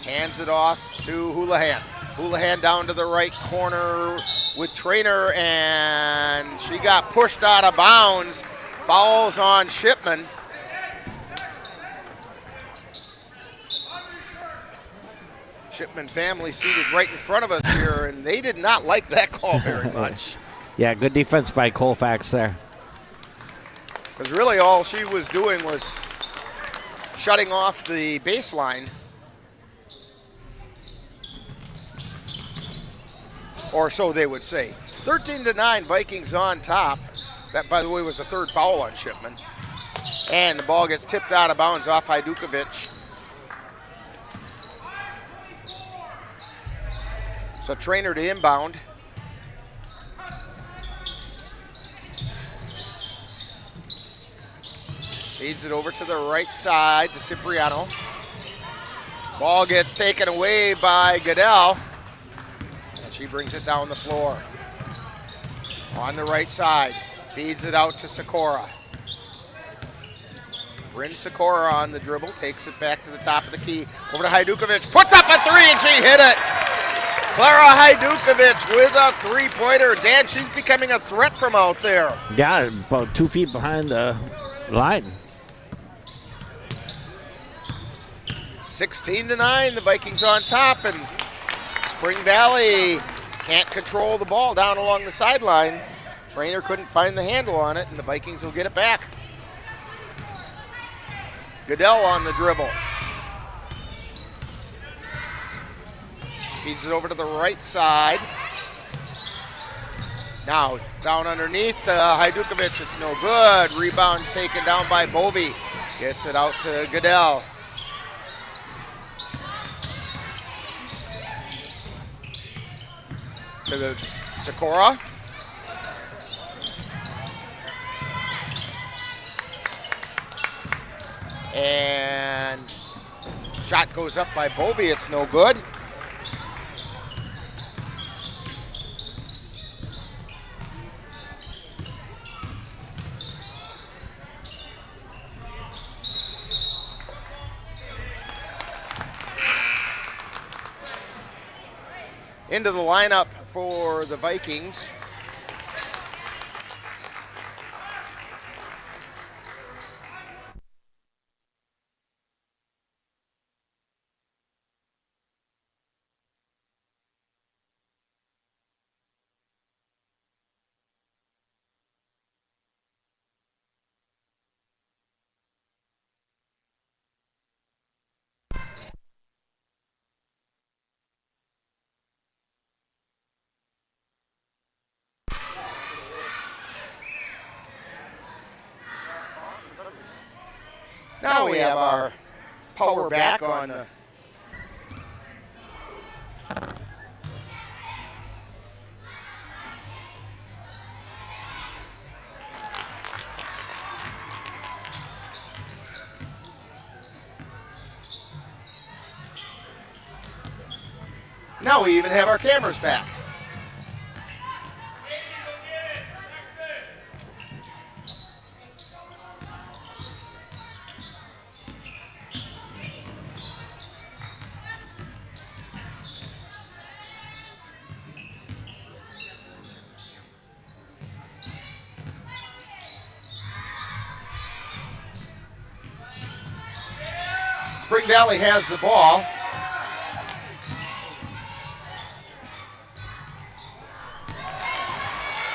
Speaker 1: Hands it off to Houlihan. Houlihan down to the right corner with Trainer, and she got pushed out of bounds. Fouls on Shipman. Shipman family seated right in front of us here, and they did not like that call very much.
Speaker 14: Yeah, good defense by Colfax there.
Speaker 1: Because really all she was doing was shutting off the baseline. Or so they would say. 13-9, Vikings on top. That, by the way, was the third foul on Shipman. And the ball gets tipped out of bounds off Hajdukovic. So Trainer to inbound. Feeds it over to the right side to Cipriano. Ball gets taken away by Goodell, and she brings it down the floor. On the right side, feeds it out to Sikora. Bryn Sikora on the dribble, takes it back to the top of the key. Over to Hajdukovic, puts up a three, and she hit it. Clara Hajdukovic with a three-pointer. Dan, she's becoming a threat from out there.
Speaker 14: Yeah, about 2 feet behind the line.
Speaker 1: 16-9, the Vikings on top, and Spring Valley can't control the ball down along the sideline. Trainer couldn't find the handle on it, and the Vikings will get it back. Goodell on the dribble. Feeds it over to the right side. Now down underneath Hajdukovic, it's no good. Rebound taken down by Bovey. Gets it out to Goodell. To the Sikora. And shot goes up by Bovey, it's no good. Into the lineup for the Vikings. Now we have our power back on the Now we even have our cameras back. Spring Valley has the ball.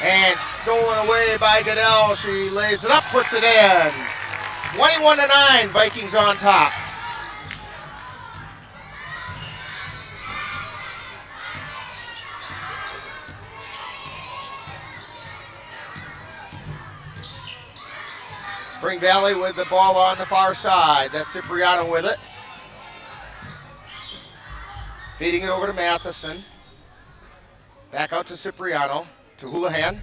Speaker 1: And stolen away by Goodell. She lays it up, puts it in. 21-9, Vikings on top. Spring Valley with the ball on the far side. That's Cipriano with it. Feeding it over to Matheson. Back out to Cipriano. To Houlihan.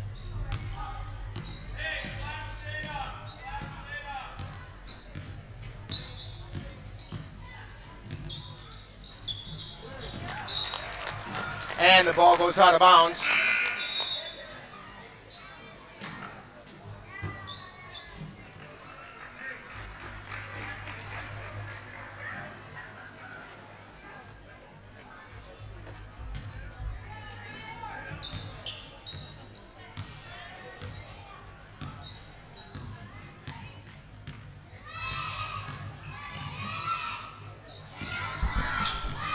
Speaker 1: And the ball goes out of bounds.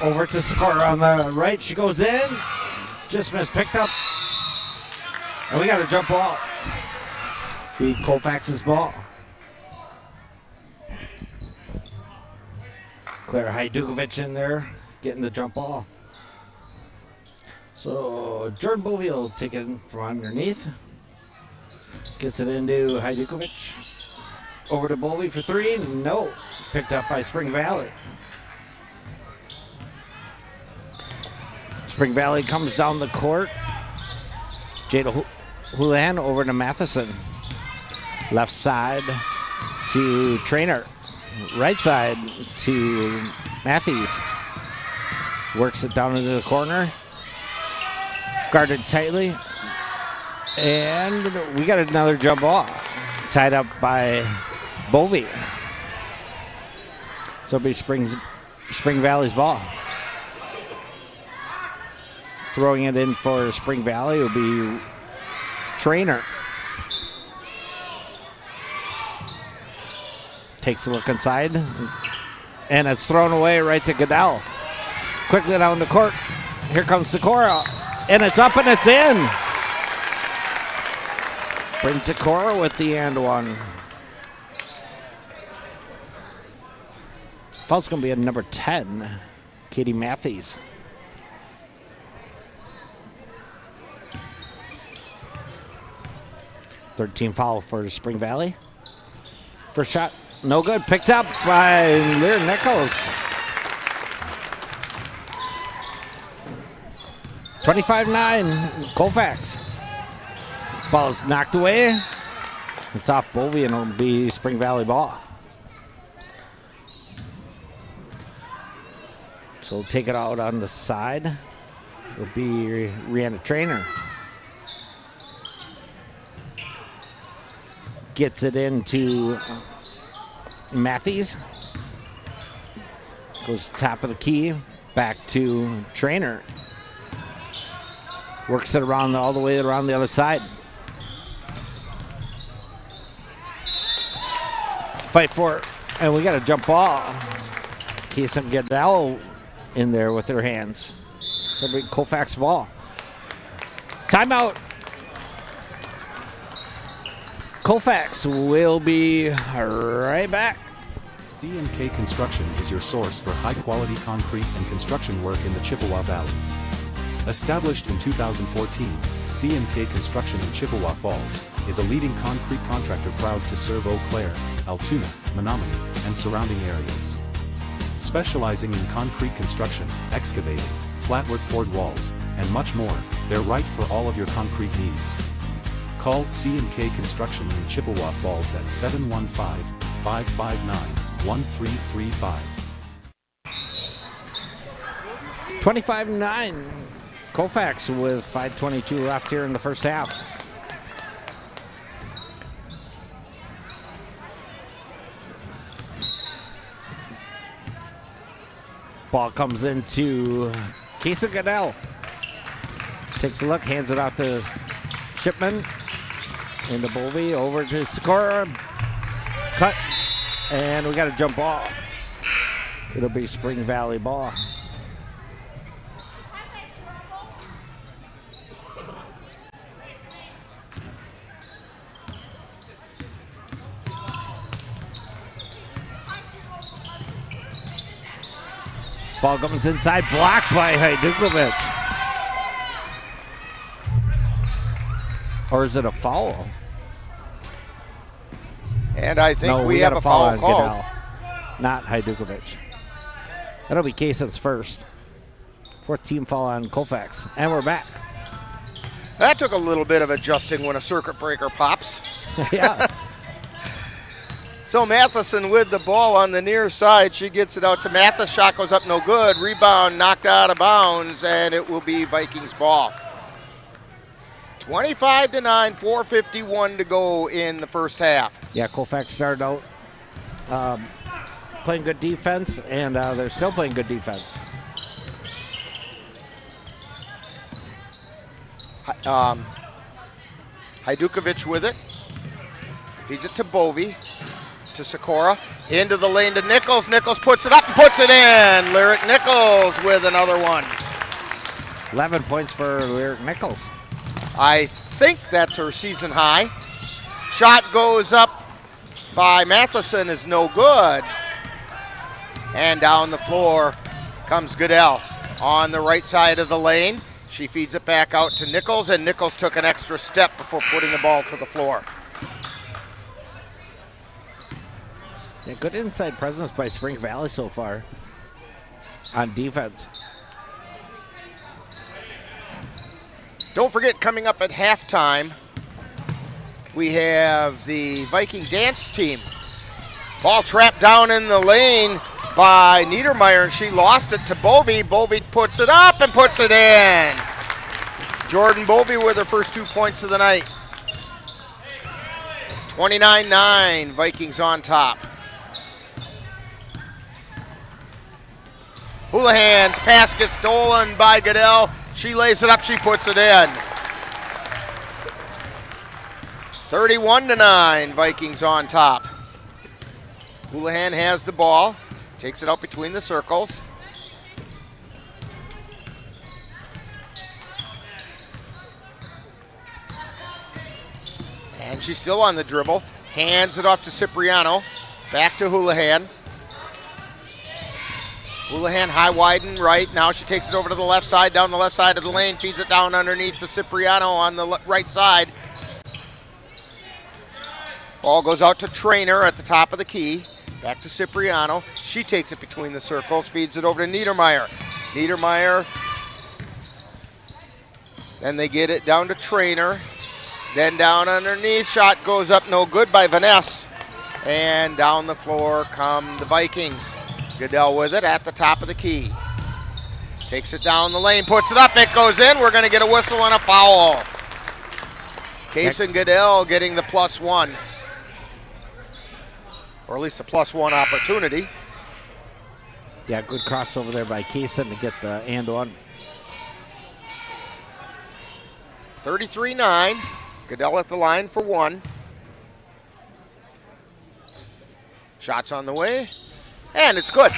Speaker 14: Over to Sikora on the right. She goes in. Just missed. Picked up. And we got a jump ball. Be Colfax's ball. Clara Hajdukovic in there getting the jump ball. So Jordan Bovey will take it from underneath. Gets it into Hajdukovic. Over to Bovey for three. No. Picked up by Spring Valley. Spring Valley comes down the court. Jada Houlihan over to Matheson. Left side to Trainer. Right side to Matthews works it down into the corner. Guarded tightly. And we got another jump ball. Tied up by Bovey. So it'll be Spring Valley's ball. Throwing it in for Spring Valley will be Trainer. Takes a look inside. And it's thrown away right to Goodell. Quickly down the court. Here comes Sikora. And it's up and it's in. Bryn Sikora with the and one. Foul's going to be at number 10, Katie Matthews. Third team foul for Spring Valley. First shot, no good. Picked up by Lear Nichols. 25-9, Colfax. Ball's knocked away. It's off Bovey and it'll be Spring Valley ball. So we'll take it out on the side. It'll be Rihanna Trainer. Gets it into Matthews. Goes top of the key. Back to Trainer. Works it around all the way around the other side. Fight for it. And we got a jump ball. Keeson Goodell in there with their hands. So big Colfax ball. Timeout. Colfax will be right back.
Speaker 2: C&K Construction is your source for high-quality concrete and construction work in the Chippewa Valley. Established in 2014, C&K Construction in Chippewa Falls is a leading concrete contractor proud to serve Eau Claire, Altoona, Menominee, and surrounding areas. Specializing in concrete construction, excavating, flatwork poured walls, and much more, they're right for all of your concrete needs. Call C&K Construction in Chippewa Falls at 715-559-1335.
Speaker 14: 25-9. Colfax with 5:22 left here in the first half. Ball comes into Keeson Goodell. Takes a look, hands it out to Shipman. Into Bovey, over to Sikora. Cut. And we got a jump ball. It'll be Spring Valley ball. Ball comes inside, blocked by Hajdukovic. Or is it a foul?
Speaker 1: And I think
Speaker 14: no,
Speaker 1: we have a foul called.
Speaker 14: Goodell, not Hajdukovic. That'll be Kason's first. Fourth team foul on Colfax. And we're back.
Speaker 1: That took a little bit of adjusting when a circuit breaker pops.
Speaker 14: Yeah.
Speaker 1: So Matheson with the ball on the near side. She gets it out to Mathis. Shot goes up no good. Rebound knocked out of bounds, and it will be Vikings ball. 25-9, 4:51 to go in the first half.
Speaker 14: Yeah, Colfax started out playing good defense, and they're still playing good defense.
Speaker 1: Hajdukovic with it. Feeds it to Bovey. To Sikora, into the lane to Nichols. Nichols puts it up and puts it in. Lyric Nichols with another one.
Speaker 14: 11 points for Lyric Nichols.
Speaker 1: I think that's her season high. Shot goes up by Matheson is no good. And down the floor comes Goodell on the right side of the lane. She feeds it back out to Nichols, and Nichols took an extra step before putting the ball to the floor.
Speaker 14: Yeah, good inside presence by Spring Valley so far on defense.
Speaker 1: Don't forget, coming up at halftime, we have the Viking dance team. Ball trapped down in the lane. by Niedermeyer, and she lost it to Bovey. Bovey puts it up and puts it in. Jordan Bovey with her first 2 points of the night. It's 29-9, Vikings on top. Houlihan's pass gets stolen by Goodell. She lays it up, she puts it in. 31-9, Vikings on top. Houlihan has the ball, takes it out between the circles. And she's still on the dribble. Hands it off to Cipriano. Back to Houlihan. Houlihan high widen right. Now she takes it over to the left side, down the left side of the lane, feeds it down underneath to Cipriano on the right side. Ball goes out to Trainer at the top of the key. Back to Cipriano. She takes it between the circles, feeds it over to Niedermeyer. Niedermeyer. Then they get it down to Trainer. Then down underneath. Shot goes up, no good by Vanessa. And down the floor come the Vikings. Goodell with it at the top of the key. Takes it down the lane, puts it up, it goes in. We're going to get a whistle and a foul. Kaysen Goodell getting the +1. Or at least a +1 opportunity.
Speaker 14: Yeah, good crossover there by Kaysen to get the and one.
Speaker 1: 33-9. Goodell at the line for one. Shots on the way. And it's good.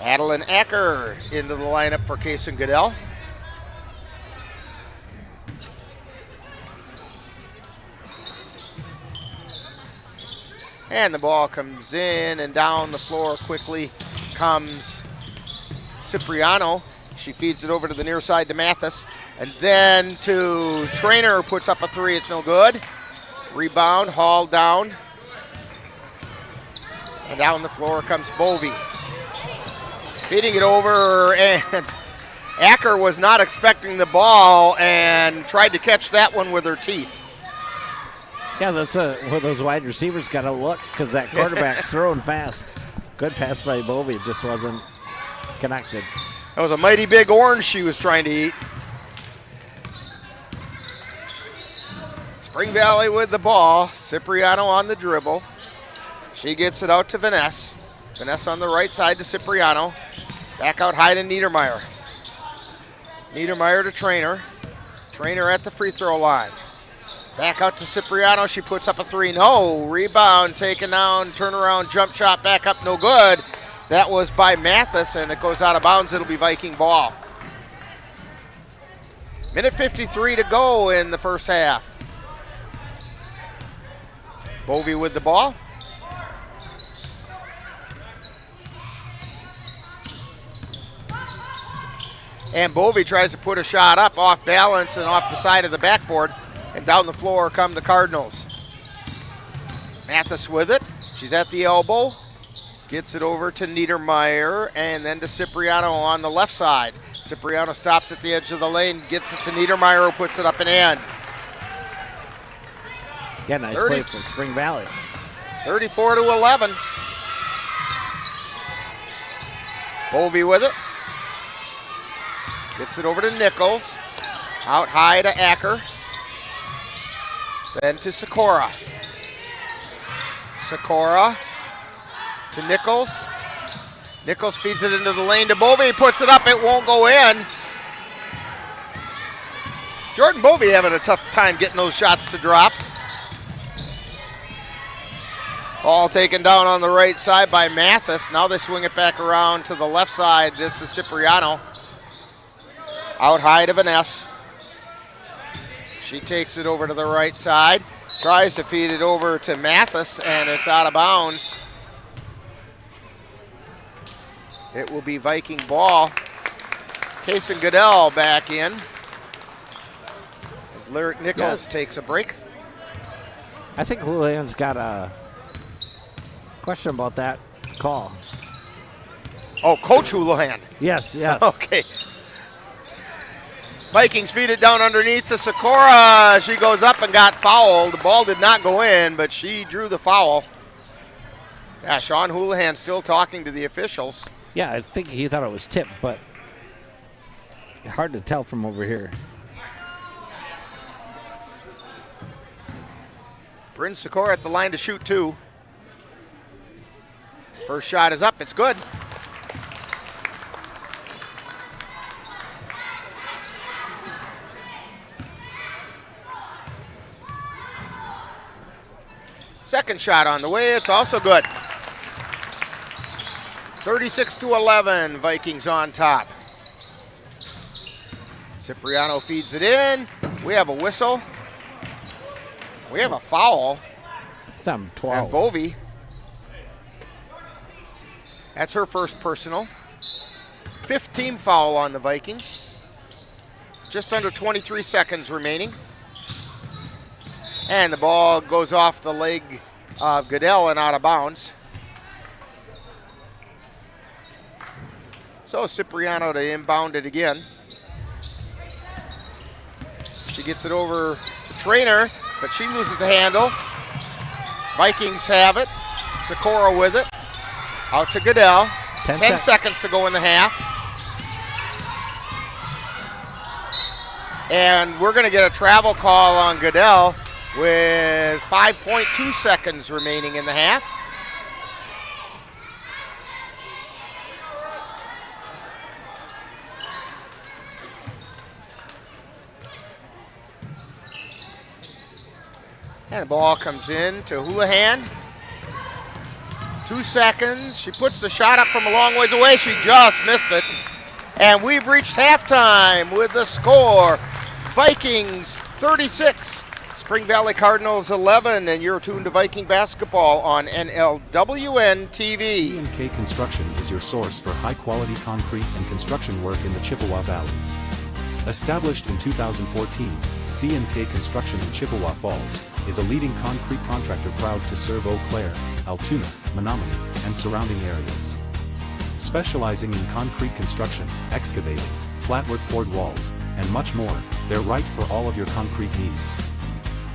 Speaker 1: Adeline Acker into the lineup for Kaysen Goodell. And the ball comes in and down the floor quickly comes Cipriano. She feeds it over to the near side to Mathis. And then to Trainer, who puts up a three. It's no good. Rebound, hauled down. And down the floor comes Bovey. Feeding it over, and Acker was not expecting the ball and tried to catch that one with her teeth.
Speaker 14: Yeah, that's where those wide receivers got to look because that quarterback's throwing fast. Good pass by Bovey, just wasn't connected.
Speaker 1: That was a mighty big orange she was trying to eat. Spring Valley with the ball. Cipriano on the dribble. She gets it out to Vanessa. Vanessa on the right side to Cipriano. Back out high to Niedermeyer. Niedermeyer to Trainer. Trainer at the free throw line. Back out to Cipriano. She puts up a three. No. Rebound taken down. Turnaround jump shot back up. No good. That was by Mathis, and it goes out of bounds. It'll be Viking ball. Minute 53 to go in the first half. Bovey with the ball. And Bovey tries to put a shot up off balance and off the side of the backboard. And down the floor come the Cardinals. Mathis with it. She's at the elbow. Gets it over to Niedermeyer and then to Cipriano on the left side. Cipriano stops at the edge of the lane, gets it to Niedermeyer, who puts it up and in.
Speaker 14: Yeah, nice play for Spring Valley.
Speaker 1: 34-11. Bovey with it. Gets it over to Nichols. Out high to Acker. Then to Sikora. Sikora to Nichols. Nichols feeds it into the lane to Bovey. Puts it up. It won't go in. Jordan Bovey having a tough time getting those shots to drop. Ball taken down on the right side by Mathis. Now they swing it back around to the left side. This is Cipriano. Out high to Vanessa. She takes it over to the right side. Tries to feed it over to Mathis, and it's out of bounds. It will be Viking ball. Kaysen Goodell back in. As Lyric Nichols takes a break.
Speaker 14: I think Houlihan's got a question about that call.
Speaker 1: Oh, Coach Houlihan.
Speaker 14: Yes, yes.
Speaker 1: Okay. Vikings feed it down underneath to Sikora. She goes up and got fouled. The ball did not go in, but she drew the foul. Yeah, Sean Houlihan still talking to the officials.
Speaker 14: Yeah, I think he thought it was tipped, but hard to tell from over here.
Speaker 1: Bryn Sikora at the line to shoot 2. First shot is up. It's good. Second shot on the way. It's also good. 36-11. Vikings on top. Cipriano feeds it in. We have a whistle. We have a foul.
Speaker 14: It's on 12.
Speaker 1: And Bovey. That's her first personal. 5th team foul on the Vikings. Just under 23 seconds remaining. And the ball goes off the leg of Goodell and out of bounds. So Cipriano to inbound it again. She gets it over to Trainer, but she loses the handle. Vikings have it. Sikora with it. Out to Goodell. 10 seconds to go in the half. And we're going to get a travel call on Goodell with 5.2 seconds remaining in the half. And the ball comes in to Houlihan. 2 seconds. She puts the shot up from a long ways away. She just missed it. And we've reached halftime with the score. Vikings 36, Spring Valley Cardinals 11, and you're tuned to Viking basketball on NLWN-TV.
Speaker 2: C&K Construction is your source for high-quality concrete and construction work in the Chippewa Valley. Established in 2014, C&K Construction in Chippewa Falls is a leading concrete contractor proud to serve Eau Claire, Altoona, Menominee, and surrounding areas. Specializing in concrete construction, excavating, flatwork poured walls, and much more, they're right for all of your concrete needs.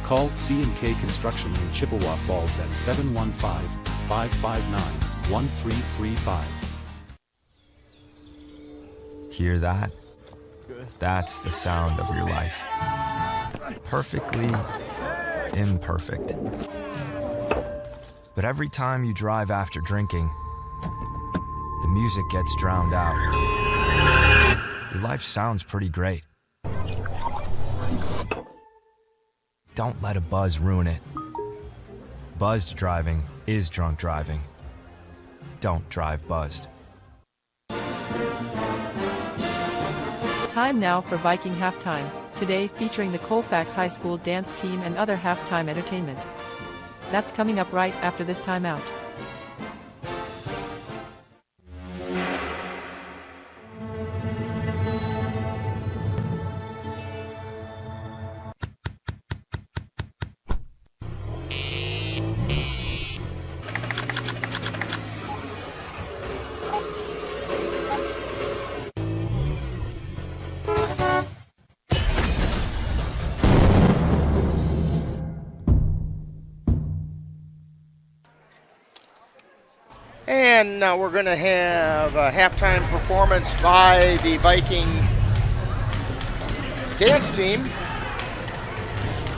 Speaker 2: Call C&K Construction in Chippewa Falls at 715-559-1335.
Speaker 6: Hear that? That's the sound of your life. Perfectly imperfect. But every time you drive after drinking, the music gets drowned out. Your life sounds pretty great. Don't let a buzz ruin it. Buzzed driving is drunk driving. Don't drive buzzed.
Speaker 18: Time now for Viking Halftime, today featuring the Colfax High School dance team and other halftime entertainment. That's coming up right after this timeout.
Speaker 1: And now we're going to have a halftime performance by the Viking dance team.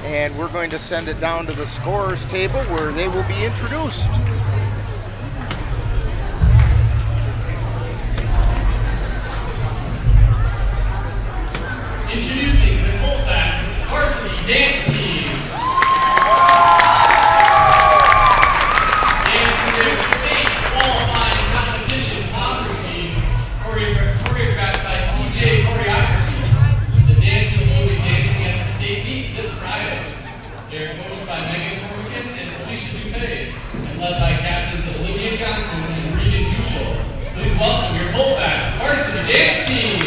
Speaker 1: And we're going to send it down to the scorers table where they will be introduced.
Speaker 21: Introducing the Colfax varsity dance team. Dancing their state qualifying competition opera team, choreographed by CJ Choreography. The dancers will be dancing at the state meet this Friday. They're coached by Megan Corrigan and Alicia Dupay, and led by captains Olivia Johnson and Regan Tuchel. Please welcome your Colfax varsity dance team.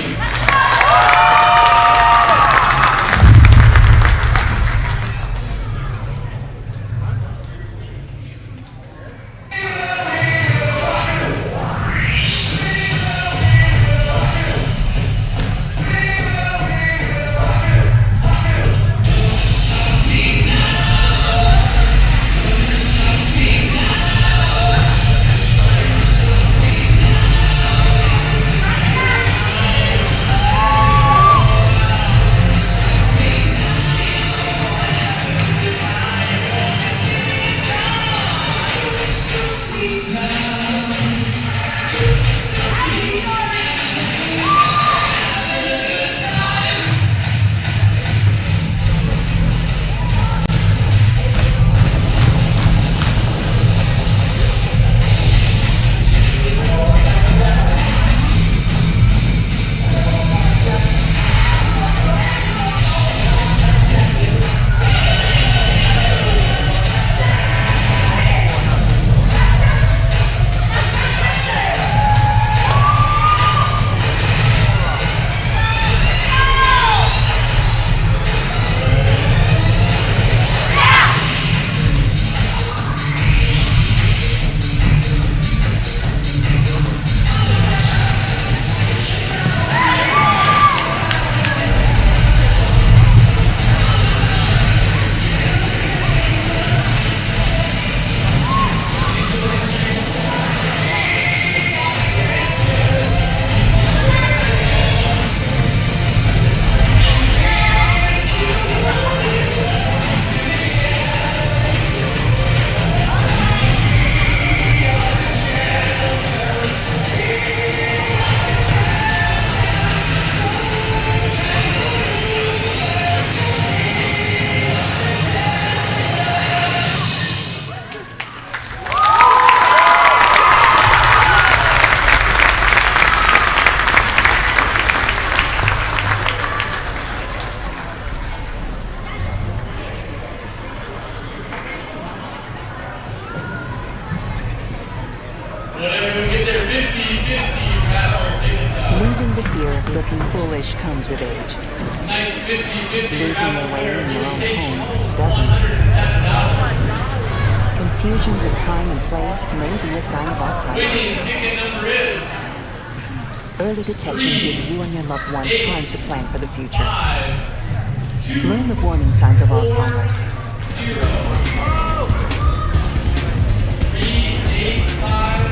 Speaker 7: Losing the fear of looking foolish comes with age.
Speaker 21: Tonight's 50-50
Speaker 7: Losing your way in your own
Speaker 21: rotation.
Speaker 7: home doesn't. Confusion with time and place may be a sign of Alzheimer's.
Speaker 21: Winning ticket number is
Speaker 7: Early detection gives you and your loved one time to plan for the future.
Speaker 21: 5, 2,
Speaker 7: Learn the warning signs of Alzheimer's.
Speaker 21: 0. 3, 8, 5.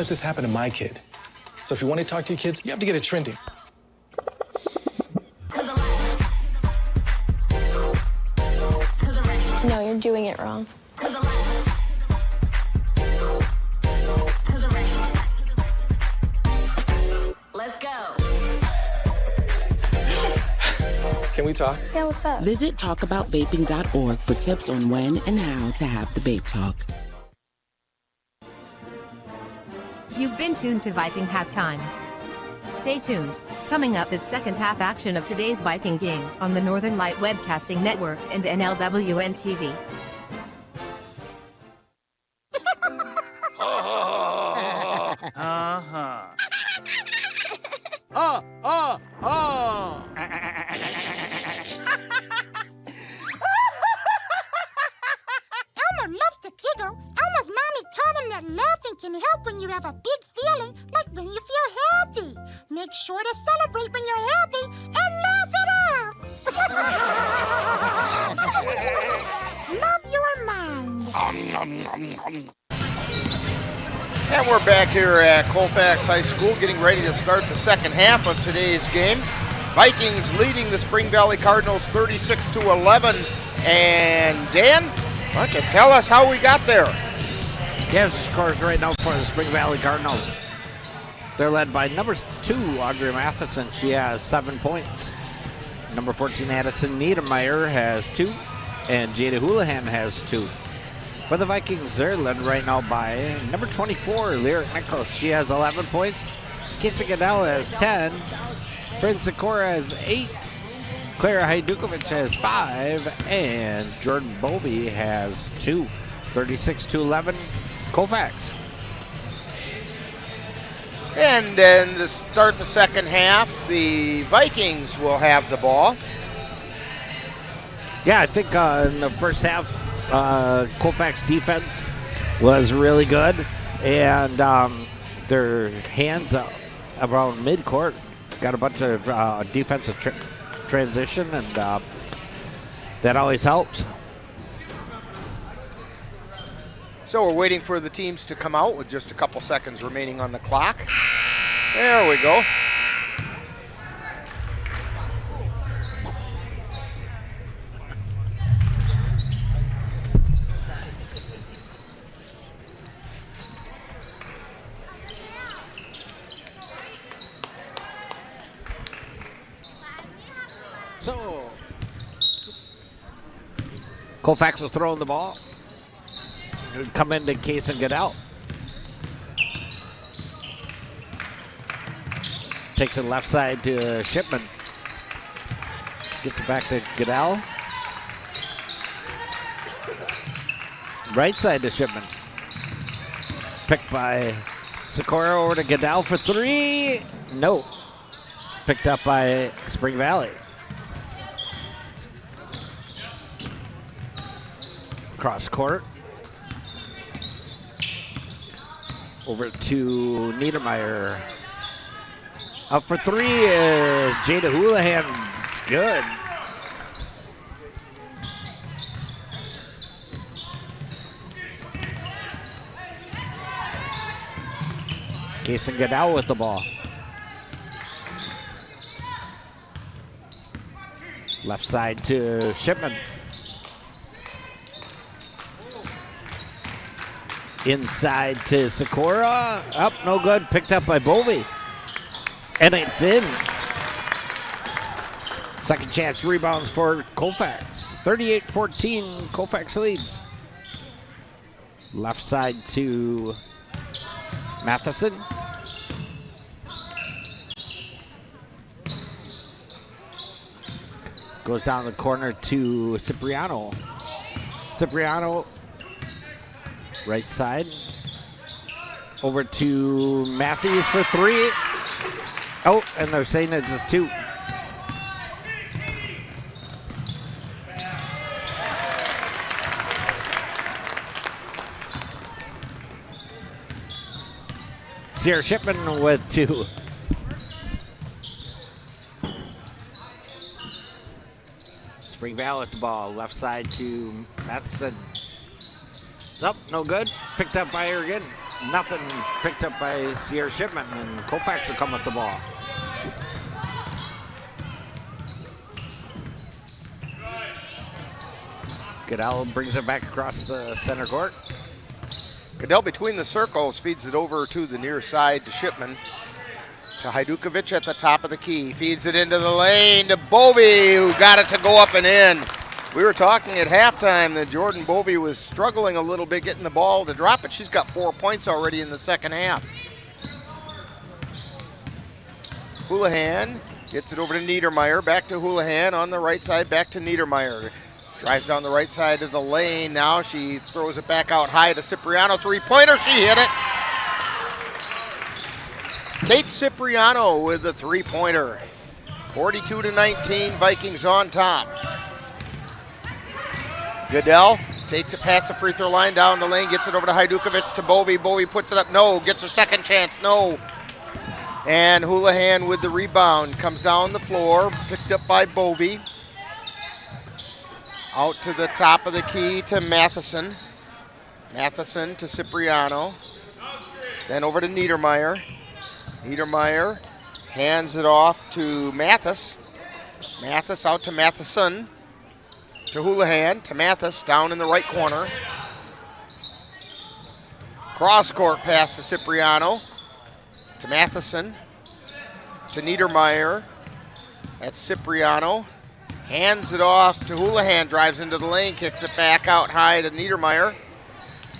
Speaker 22: This happened to my kid. So if you want to talk to your kids, you have to get it trending.
Speaker 23: No, you're doing it wrong.
Speaker 7: Let's go.
Speaker 22: Can we talk?
Speaker 23: Yeah, what's up?
Speaker 24: Visit talkaboutvaping.org for tips on when and how to have the vape talk.
Speaker 3: You've been tuned to Viking Halftime. Stay tuned. Coming up is second half action of today's Viking game on the Northern Light Webcasting Network and NLWN-TV.
Speaker 25: Elmer loves to giggle. Elmer's mommy told him that laughing can help when you have a big feeling, like when you feel happy. Make sure to celebrate when you're happy and laugh it out. Love your mind.
Speaker 1: And we're back here at Colfax High School getting ready to start the second half of today's game. Vikings leading the Spring Valley Cardinals 36-11. And Dan, why don't you tell us how we got there?
Speaker 14: Yes, scores right now for the Spring Valley Cardinals. They're led by number 2, Audrey Matheson. She has 7 points. Number 14, Addison Niedermeyer has 2. And Jada Houlihan has 2. For the Vikings, they're led right now by number 24, Lyric Nichols. She has 11 points. Kissa Goodell has 10. Prince Sikora has 8. Clara Hajdukovic has 5. And Jordan Bovey has 2. 36-11, Colfax.
Speaker 1: And then to start the second half, the Vikings will have the ball.
Speaker 14: Yeah, I think in the first half, Colfax defense was really good, and their hands around midcourt got a bunch of defensive transition, and that always helps.
Speaker 1: So we're waiting for the teams to come out with just a couple seconds remaining on the clock. There we go.
Speaker 14: So Colfax was throwing the ball. It would come into Case and get out. Takes it left side to Shipman. Gets it back to Goodell. Right side to Shipman. Picked by Sikora over to Goodell for three. No. Picked up by Spring Valley. Cross court. Over to Niedermeyer. Up for three is Jada Houlihan. It's good. Kason Goodell with the ball. Left side to Shipman. Inside to Sikora. Up, no good. Picked up by Bovey. And it's in. Second chance rebounds for Colfax. 38-14, Colfax leads. Left side to Matheson. Goes down the corner to Cipriano. Cipriano, right side. Over to Matthews for three. Oh, and they're saying it's just two. Sierra Shipman with two. Spring Valley at the ball. Left side to Matheson. It's up, no good. Picked up by her again. Nothing. Picked up by Sierra Shipman, and Colfax will come with the ball. Goodell brings it back across the center court.
Speaker 1: Goodell between the circles feeds it over to the near side to Shipman. To Hajdukovic at the top of the key. Feeds it into the lane to Bovey, who got it to go up and in. We were talking at halftime that Jordan Bovey was struggling a little bit getting the ball to drop it. She's got 4 points already in the second half. Houlihan gets it over to Niedermeyer. Back to Houlihan on the right side. Back to Niedermeyer. Drives down the right side of the lane. Now she throws it back out high to Cipriano. Three-pointer. She hit it. Kate Cipriano with the three-pointer. 42-19, Vikings on top. Goodell takes it past the free throw line, down the lane, gets it over to Hajdukovic to Bovey. Bovey puts it up, no, gets her second chance, no. And Houlihan with the rebound, comes down the floor, picked up by Bovey. Out to the top of the key to Matheson. Matheson to Cipriano. Then over to Niedermeyer. Niedermeyer hands it off to Mathis. Mathis out to Matheson. To Houlihan, to Mathis, down in the right corner. Cross-court pass to Cipriano. To Matheson. To Niedermeyer. That's Cipriano. Hands it off to Houlihan, drives into the lane, kicks it back out high to Niedermeyer.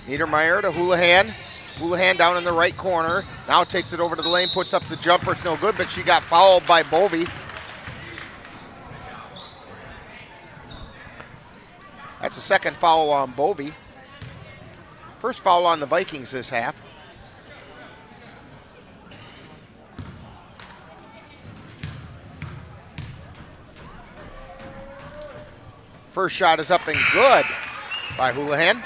Speaker 1: Niedermeyer to Houlihan. Houlihan down in the right corner. Now takes it over to the lane, puts up the jumper. It's no good, but she got fouled by Bovey. That's the second foul on Bovey. First foul on the Vikings this half. First shot is up and good by Houlihan.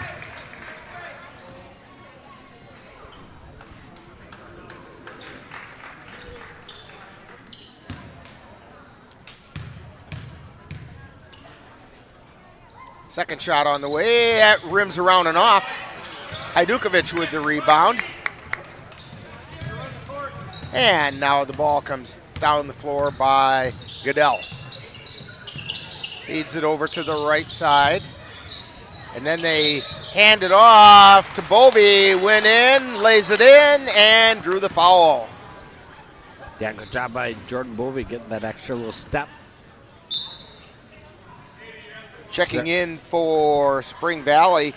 Speaker 1: Second shot on the way, that rims around and off. Hajdukovic with the rebound. And now the ball comes down the floor by Goodell. Feeds it over to the right side. And then they hand it off to Bovey. Went in, lays it in, and drew the foul.
Speaker 14: Yeah, good job by Jordan Bovey getting that extra little step.
Speaker 1: Checking in for Spring Valley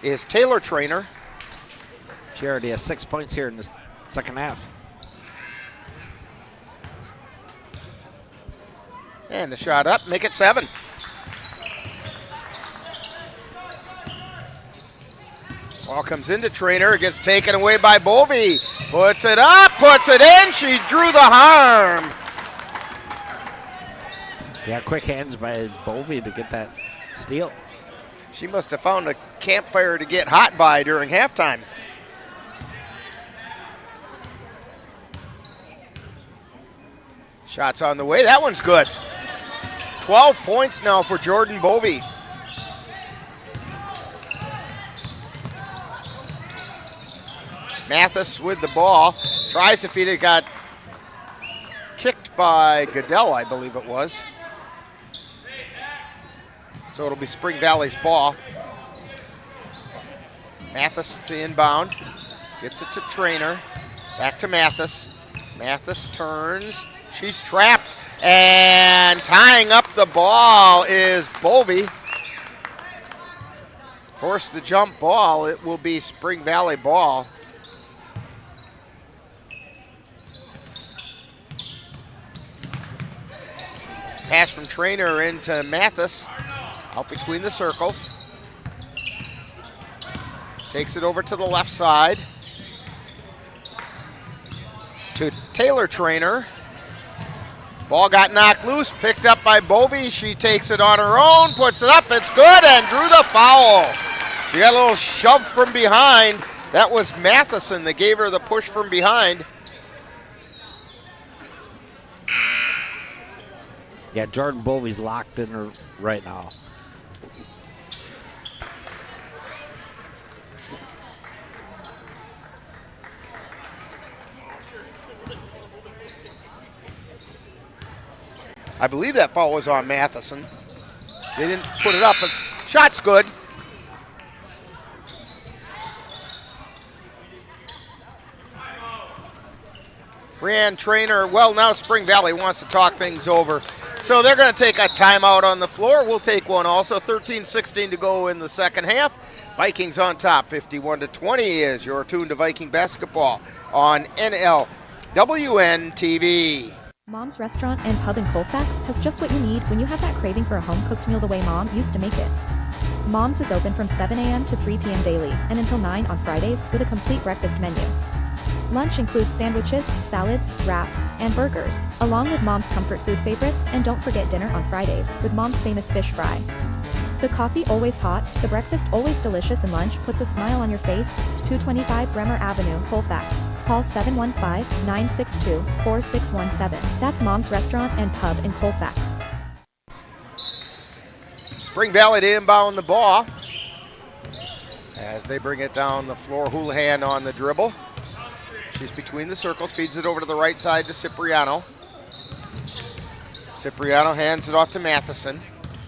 Speaker 1: is Taylor Trainer.
Speaker 14: She already has 6 points here in the second half.
Speaker 1: And the shot up, make it 7. Ball comes into Trainer, gets taken away by Bovey. Puts it up, puts it in, she drew the harm.
Speaker 14: Yeah, quick hands by Bovey to get that steal.
Speaker 1: She must have found a campfire to get hot by during halftime. Shots on the way, that one's good. 12 points now for Jordan Bovey. Mathis with the ball, tries to feed it, got kicked by Goodell, I believe it was. So it'll be Spring Valley's ball. Mathis to inbound, gets it to Trainer, back to Mathis. Mathis turns, she's trapped, and tying up the ball is Bovey. Force the jump ball, it will be Spring Valley ball. Pass from Trainer into Mathis, out between the circles. Takes it over to the left side. To Taylor Trainer. Ball got knocked loose, picked up by Bovey. She takes it on her own, puts it up, it's good, and drew the foul. She got a little shove from behind. That was Matheson that gave her the push from behind.
Speaker 14: Yeah, Jordan Bovey's locked in her right now.
Speaker 1: I believe that foul was on Matheson. They didn't put it up, but shot's good. Brianne Trainer, well, now Spring Valley wants to talk things over. So they're going to take a timeout on the floor. We'll take one also. 13-16 to go in the second half. Vikings on top, 51-20 as you're tuned to Viking basketball on NLWN-TV.
Speaker 19: Mom's Restaurant and Pub in Colfax has just what you need when you have that craving for a home-cooked meal the way Mom used to make it. Mom's is open from 7 a.m. to 3 p.m. daily and until 9 on Fridays with a complete breakfast menu. Lunch includes sandwiches, salads, wraps, and burgers, along with Mom's comfort food favorites, and don't forget dinner on Fridays with Mom's famous fish fry. The coffee always hot, the breakfast always delicious, and lunch puts a smile on your face. 225 Bremer Avenue, Colfax. Call 715-962-4617. That's Mom's Restaurant and Pub in Colfax.
Speaker 1: Spring Valley to inbound the ball. As they bring it down the floor, Houlihan on the dribble. She's between the circles, feeds it over to the right side to Cipriano. Cipriano hands it off to Matheson.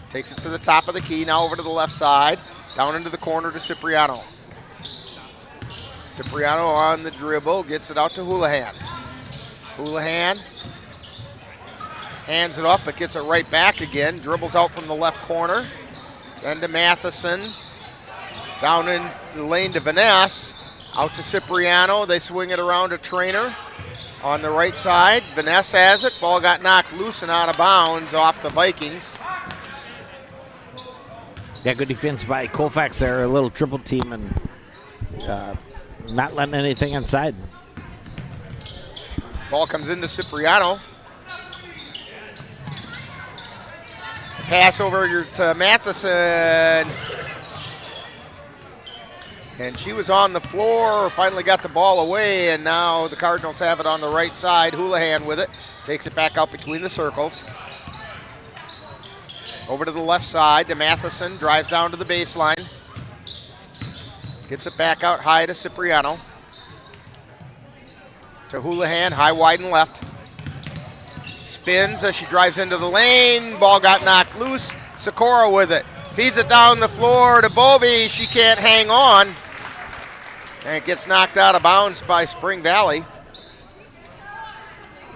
Speaker 1: Takes it to the top of the key, now over to the left side. Down into the corner to Cipriano. Cipriano on the dribble, gets it out to Houlihan. Houlihan hands it off, but gets it right back again. Dribbles out from the left corner. Then to Matheson. Down in the lane to Vaness. Out to Cipriano. They swing it around to Trainer on the right side. Vaness has it. Ball got knocked loose and out of bounds off the Vikings.
Speaker 14: Yeah, good defense by Colfax there. A little triple team and not letting anything inside.
Speaker 1: Ball comes into Cipriano. pass over to Matheson. And she was on the floor, finally got the ball away, and now the Cardinals have it on the right side. Houlihan with it, takes it back out between the circles. Over to the left side to Matheson, drives down to the baseline. Gets it back out high to Cipriano. To Houlihan, high, wide, and left. Spins as she drives into the lane. Ball got knocked loose. Sikora with it. Feeds it down the floor to Bovey. She can't hang on. And it gets knocked out of bounds by Spring Valley.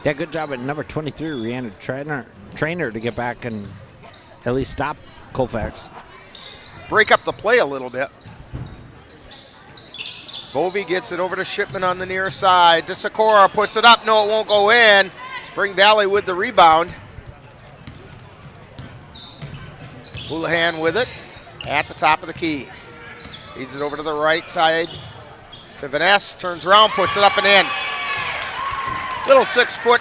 Speaker 14: Yeah, good job at number 23, Rihanna Trainer, to get back and at least stop Colfax.
Speaker 1: Break up the play a little bit. Bovey gets it over to Shipman on the near side. To Sikora, puts it up. No, it won't go in. Spring Valley with the rebound. Houlihan with it at the top of the key. Feeds it over to the right side to Vanessa. Turns around, puts it up and in. Little 6-foot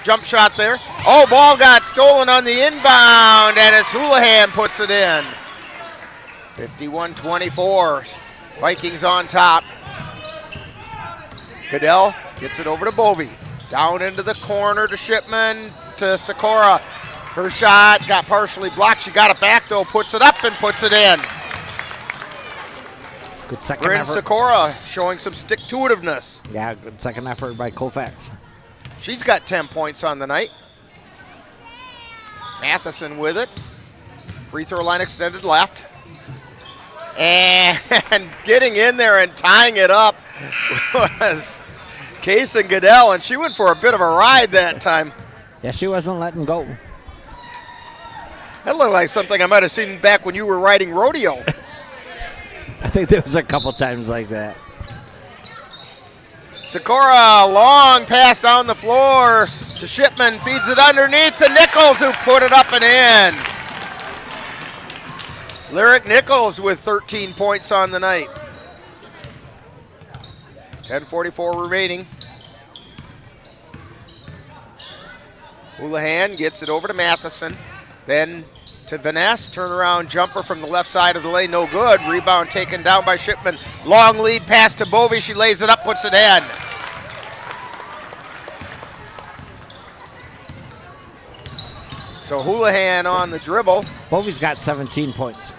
Speaker 1: jump shot there. Oh, ball got stolen on the inbound, and as Houlihan puts it in. 51-24. Vikings on top. Goodell gets it over to Bovey. Down into the corner to Shipman, to Sikora. Her shot got partially blocked. She got it back, though, puts it up and puts it in.
Speaker 14: Good second
Speaker 1: Bryn
Speaker 14: effort.
Speaker 1: Sikora showing some stick-to-itiveness.
Speaker 14: Yeah, good second effort by Colfax.
Speaker 1: She's got 10 points on the night. Matheson with it. Free throw line extended left. And getting in there and tying it up was Case and Goodell, and she went for a bit of a ride that time.
Speaker 14: Yeah, she wasn't letting go.
Speaker 1: That looked like something I might have seen back when you were riding rodeo.
Speaker 14: I think there was a couple times like that.
Speaker 1: Sikora, long pass down the floor to Shipman, feeds it underneath to Nichols, who put it up and in. Lyric Nichols with 13 points on the night. 10:44 remaining. Houlihan gets it over to Matheson. Then to Vanessa. Turnaround jumper from the left side of the lane. No good. Rebound taken down by Shipman. Long lead pass to Bovey. She lays it up, puts it in. So Houlihan on the dribble.
Speaker 14: Bovey's got 17 points.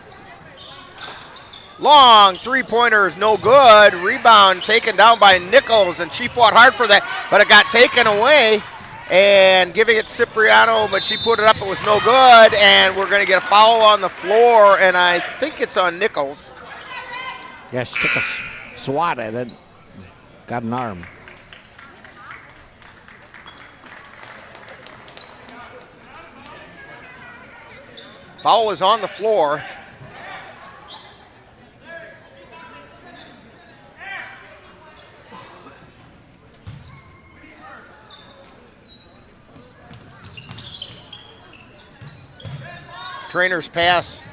Speaker 1: Long three-pointer is no good. Rebound taken down by Nichols, and she fought hard for that, but it got taken away. And giving it to Cipriano, but she put it up. It was no good, and we're going to get a foul on the floor, and I think it's on Nichols.
Speaker 14: Yeah, she took a swat at it. Got an arm.
Speaker 1: Foul is on the floor. Trainer's pass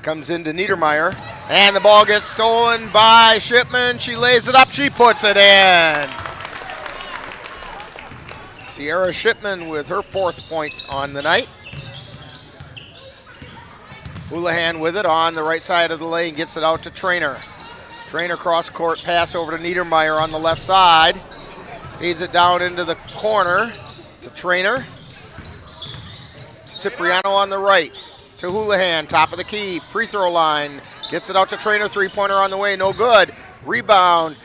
Speaker 1: comes into Niedermeyer, and the ball gets stolen by Shipman. She lays it up, she puts it in. Sierra Shipman with her 4th point on the night. Houlihan with it on the right side of the lane, gets it out to Trainer. Trainer cross court pass over to Niedermeyer on the left side. Feeds it down into the corner to Trainer. Cipriano on the right. To Houlihan, top of the key, free throw line. Gets it out to Trainer, three-pointer on the way, no good. Rebound,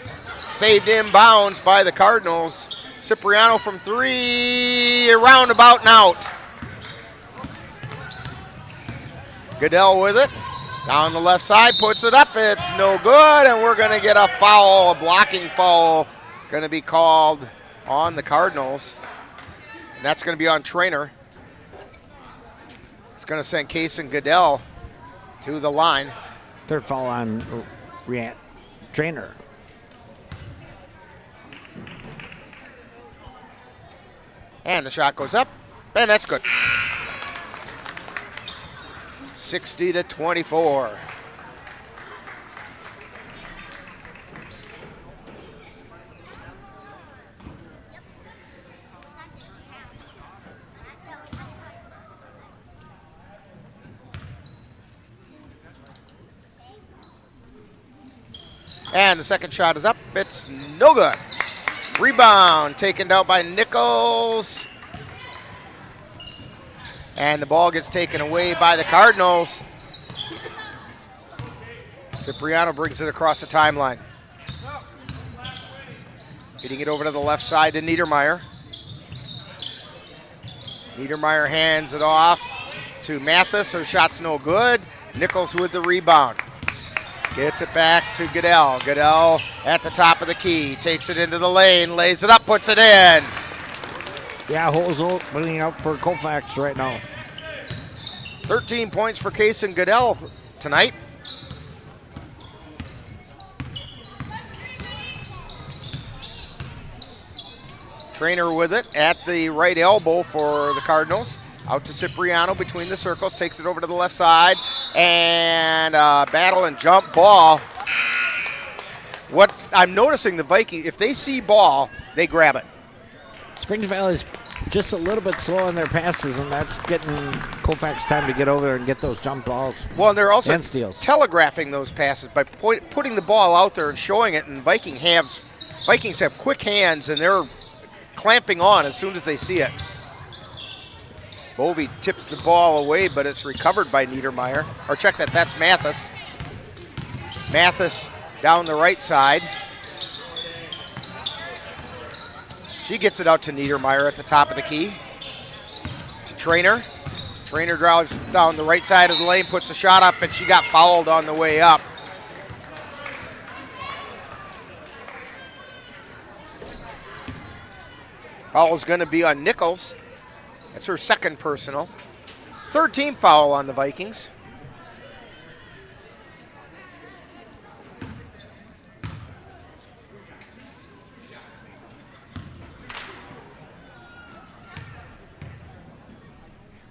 Speaker 1: saved inbounds by the Cardinals. Cipriano from 3, roundabout and out. Goodell with it, down the left side, puts it up, it's no good, and we're gonna get a foul, a blocking foul, gonna be called on the Cardinals. And that's gonna be on Trainer. It's going to send Case and Goodell to the line.
Speaker 14: 3rd foul on Trainer.
Speaker 1: And the shot goes up, and that's good. 60-24. And the second shot is up. It's no good. Rebound taken down by Nichols. And the ball gets taken away by the Cardinals. Cipriano brings it across the timeline. Getting it over to the left side to Niedermeyer. Niedermeyer hands it off to Mathis. Her shot's no good. Nichols with the rebound. Gets it back to Goodell. Goodell at the top of the key. Takes it into the lane. Lays it up. Puts it in.
Speaker 14: Yeah, holes opening up for Colfax right now.
Speaker 1: 13 points for Kaysen Goodell tonight. Trainer with it at the right elbow for the Cardinals. Out to Cipriano between the circles. Takes it over to the left side. And battle and jump ball. What I'm noticing, the Vikings, if they see ball, they grab it.
Speaker 14: Spring Valley's just a little bit slow on their passes, and that's getting Colfax time to get over there and get those jump balls.
Speaker 1: Well, and they're also
Speaker 14: and steals.
Speaker 1: Telegraphing those passes by putting the ball out there and showing it. And Vikings have quick hands, and they're clamping on as soon as they see it. Bovey tips the ball away, but it's recovered by Niedermeyer. Or check that, that's Mathis. Mathis down the right side. She gets it out to Niedermeyer at the top of the key. To Trainer. Trainer drives down the right side of the lane, puts a shot up, and she got fouled on the way up. Foul's going to be on Nichols. That's her second personal. Third team foul on the Vikings.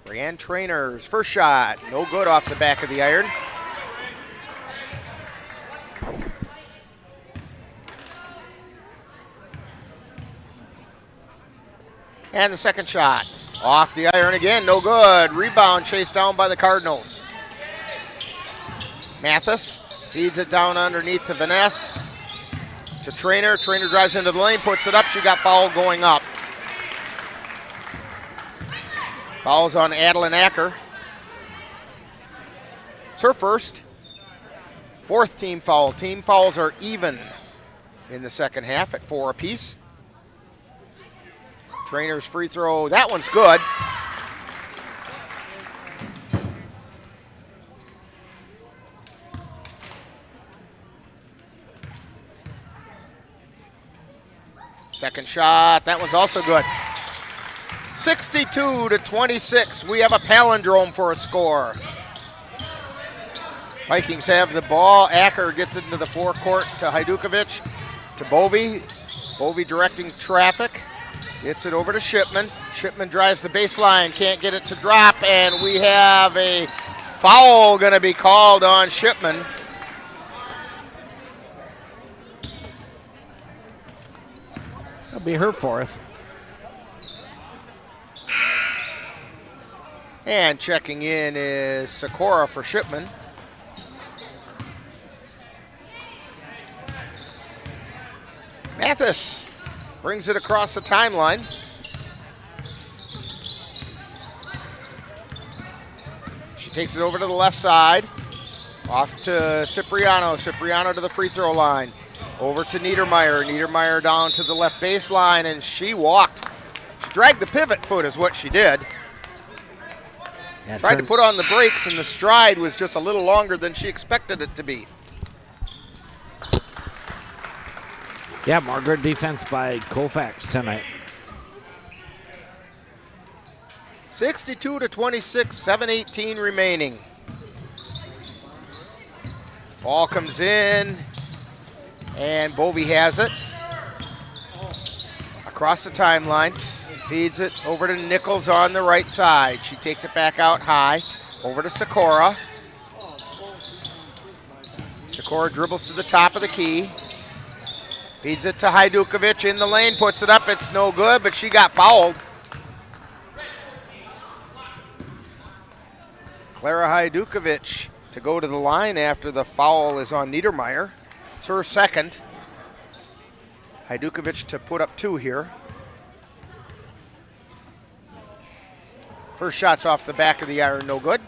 Speaker 1: Brianne Trainer's first shot, no good off the back of the iron. And the second shot, off the iron again, no good. Rebound chased down by the Cardinals. Mathis feeds it down underneath to Vanessa. To Trainer. Trainer drives into the lane, puts it up. She got fouled going up. Fouls on Adeline Acker. It's her first. Fourth team foul. Team fouls are even in the second half at 4 apiece. Trainer's free throw, that one's good. Second shot, that one's also good. 62-26, we have a palindrome for a score. Vikings have the ball. Acker gets it into the forecourt to Hajdukovic, to Bovey. Bovey directing traffic. Gets it over to Shipman. Shipman drives the baseline, can't get it to drop, and we have a foul going to be called on Shipman.
Speaker 14: That'll be her fourth.
Speaker 1: And checking in is Sikora for Shipman. Mathis brings it across the timeline. She takes it over to the left side. Off to Cipriano. Cipriano to the free throw line. Over to Niedermeyer. Niedermeyer down to the left baseline, and she walked. She dragged the pivot foot is what she did.
Speaker 14: Yeah,
Speaker 1: Tried to put on the brakes, and the stride was just a little longer than she expected it to be.
Speaker 14: Yeah, more good defense by Colfax tonight.
Speaker 1: 62-26, 7:18 remaining. Ball comes in, and Bovey has it. Across the timeline, feeds it over to Nichols on the right side. She takes it back out high, over to Sikora. Sikora dribbles to the top of the key. Feeds it to Hajdukovic in the lane, puts it up. It's no good, but she got fouled. Clara Hajdukovic to go to the line after the foul is on Niedermeyer. It's her second. Hajdukovic to put up 2 here. First shot's off the back of the iron, no good.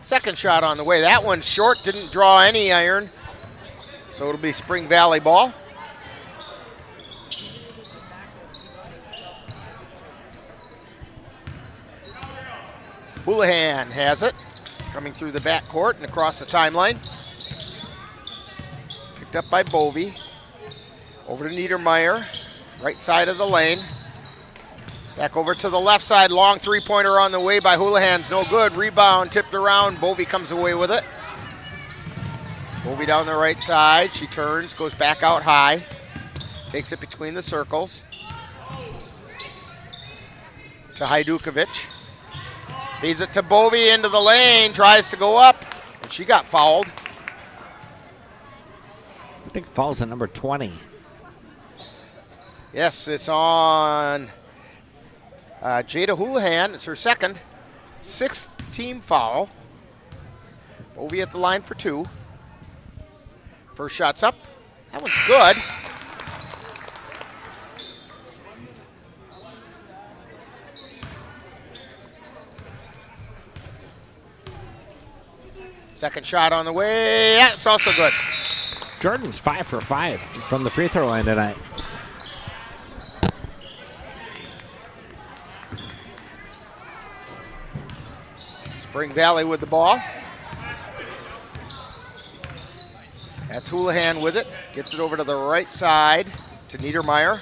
Speaker 1: Second shot on the way. That one's short, didn't draw any iron. So it'll be Spring Valley ball. Houlihan has it, coming through the backcourt and across the timeline. Picked up by Bovey. Over to Niedermeyer, right side of the lane. Back over to the left side, long three-pointer on the way by Houlihan's no good. Rebound tipped around, Bovey comes away with it. Bovey down the right side, she turns, goes back out high. Takes it between the circles. To Hajdukovic. Feeds it to Bovey into the lane, tries to go up, and she got fouled.
Speaker 14: I think foul's at number 20.
Speaker 1: Yes, it's on Jada Houlihan. It's her second, 6th team foul. Bovey at the line for 2. First shot's up. That one's good. Second shot on the way. Yeah, it's also good.
Speaker 14: Jordan's 5 for 5 from the free throw line tonight.
Speaker 1: Spring Valley with the ball. That's Houlihan with it. Gets it over to the right side to Niedermeyer.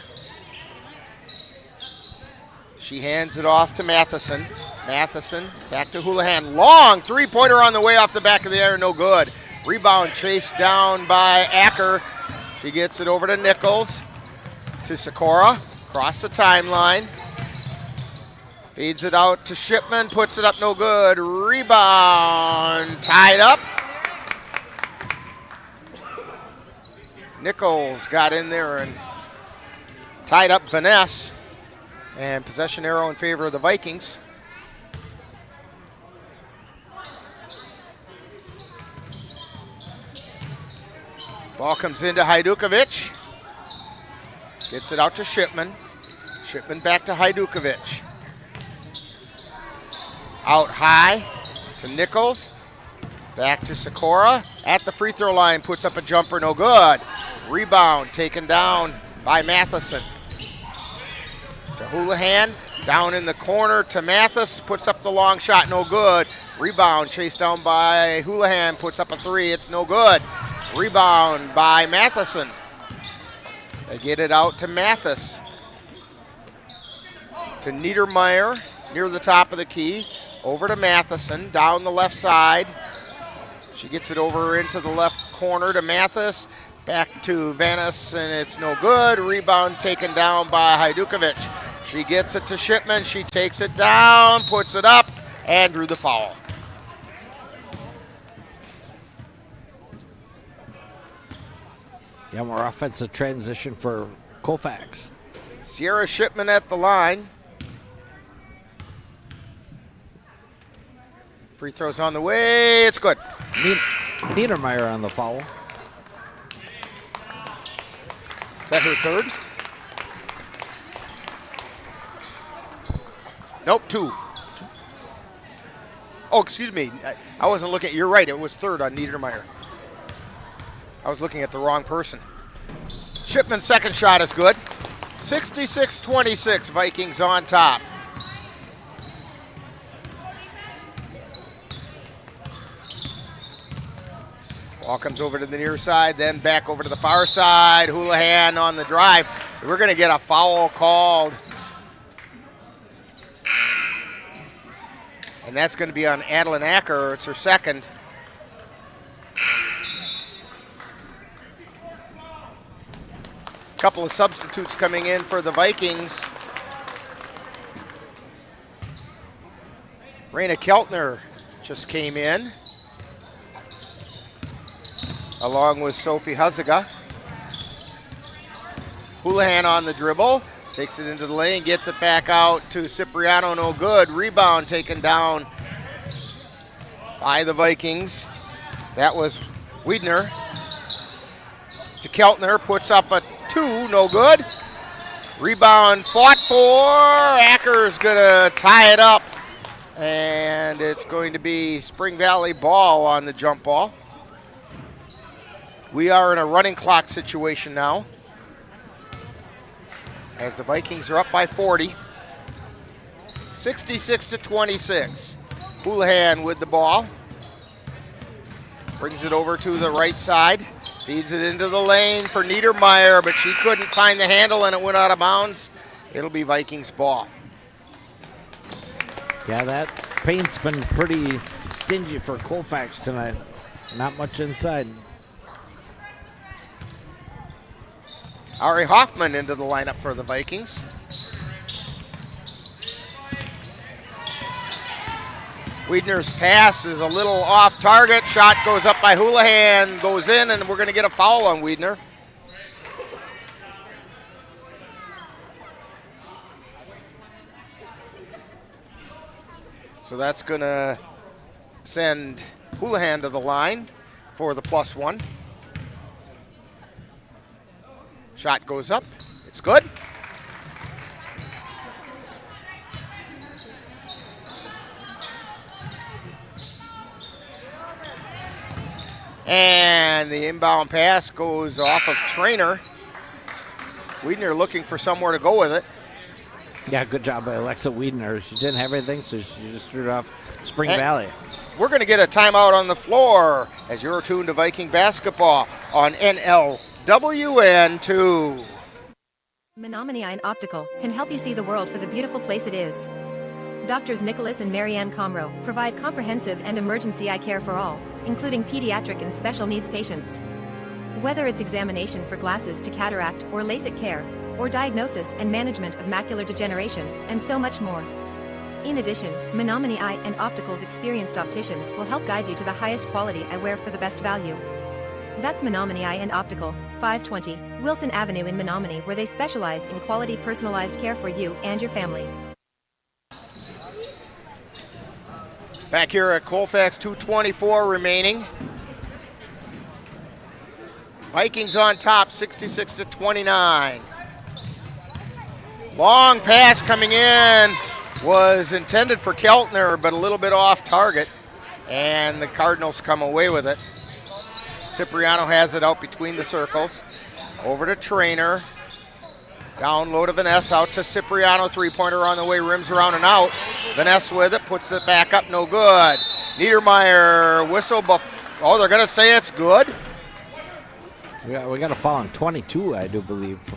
Speaker 1: She hands it off to Matheson. Matheson back to Houlihan. Long three-pointer on the way off the back of the iron, no good. Rebound chased down by Acker. She gets it over to Nichols, to Sikora, across the timeline. Feeds it out to Shipman, puts it up, no good. Rebound, tied up. Nichols got in there and tied up Vaness. And possession arrow in favor of the Vikings. Ball comes into Hajdukovic. Gets it out to Shipman. Shipman back to Hajdukovic. Out high to Nichols. Back to Sikora. At the free throw line, puts up a jumper, no good. Rebound taken down by Matheson. To Houlihan, down in the corner to Mathis, puts up the long shot, no good. Rebound chased down by Houlihan, puts up a 3, it's no good. Rebound by Matheson. They get it out to Mathis. To Niedermeyer, near the top of the key. Over to Matheson, down the left side. She gets it over into the left corner to Mathis. Back to Vaness, and it's no good. Rebound taken down by Hajdukovic. She gets it to Shipman. She takes it down, puts it up, and drew the foul.
Speaker 14: Yeah, more offensive transition for Colfax.
Speaker 1: Sierra Shipman at the line. Free throws on the way. It's good.
Speaker 14: Niedermeyer on the foul.
Speaker 1: Is that her third? Nope, 2. Oh, excuse me. I wasn't looking. You're right. It was third on Niedermeyer. I was looking at the wrong person. Shipman's second shot is good. 66-26, Vikings on top. Ball comes over to the near side, then back over to the far side. Houlihan on the drive. We're going to get a foul called. And that's going to be on Adeline Acker. It's her second. Couple of substitutes coming in for the Vikings. Raina Keltner just came in, along with Sophie Huziga. Houlihan on the dribble, Takes it into the lane, gets it back out to Cipriano, no good. Rebound taken down by the Vikings. That was Wiedner. To Keltner, puts up a 2, no good. Rebound fought for. Acker's gonna tie it up. And it's going to be Spring Valley ball on the jump ball. We are in a running clock situation now, as the Vikings are up by 40. 66-26. Houlihan with the ball. Brings it over to the right side. Feeds it into the lane for Niedermeyer, but she couldn't find the handle and it went out of bounds. It'll be Vikings ball.
Speaker 14: Yeah, that paint's been pretty stingy for Colfax tonight. Not much inside.
Speaker 1: Ari Hoffman into the lineup for the Vikings. Wiedner's pass is a little off target. Shot goes up by Houlihan, goes in, and we're going to get a foul on Wiedner. So that's going to send Houlihan to the line for the +1. Shot goes up. It's good. And the inbound pass goes off of Trainer. Wiedner looking for somewhere to go with it.
Speaker 14: Yeah, good job by Alexa Wiedner. She didn't have anything, so she just threw it off Spring Valley.
Speaker 1: We're going to get a timeout on the floor as you're tuned to Viking basketball on NLWN-TV.
Speaker 3: Menominee Eye and Optical can help you see the world for the beautiful place it is. Doctors Nicholas and Marianne Comro provide comprehensive and emergency eye care for all, including pediatric and special needs patients. Whether it's examination for glasses to cataract or LASIK care, or diagnosis and management of macular degeneration, and so much more. In addition, Menominee Eye and Optical's experienced opticians will help guide you to the highest quality eyewear for the best value. That's Menominee Eye and Optical, 520 Wilson Avenue in Menominee, where they specialize in quality personalized care for you and your family.
Speaker 1: Back here at Colfax, 2:24 remaining. Vikings on top, 66-29. Long pass coming in was intended for Keltner, but a little bit off target, and the Cardinals come away with it. Cipriano has it out between the circles. Over to Trainer. Down low to Vanessa, out to Cipriano. Three-pointer on the way, rims around and out. Vanessa with it, puts it back up, no good. Niedermeyer, whistle, oh, they're going to say it's good.
Speaker 14: We got a foul on 22, I do believe, for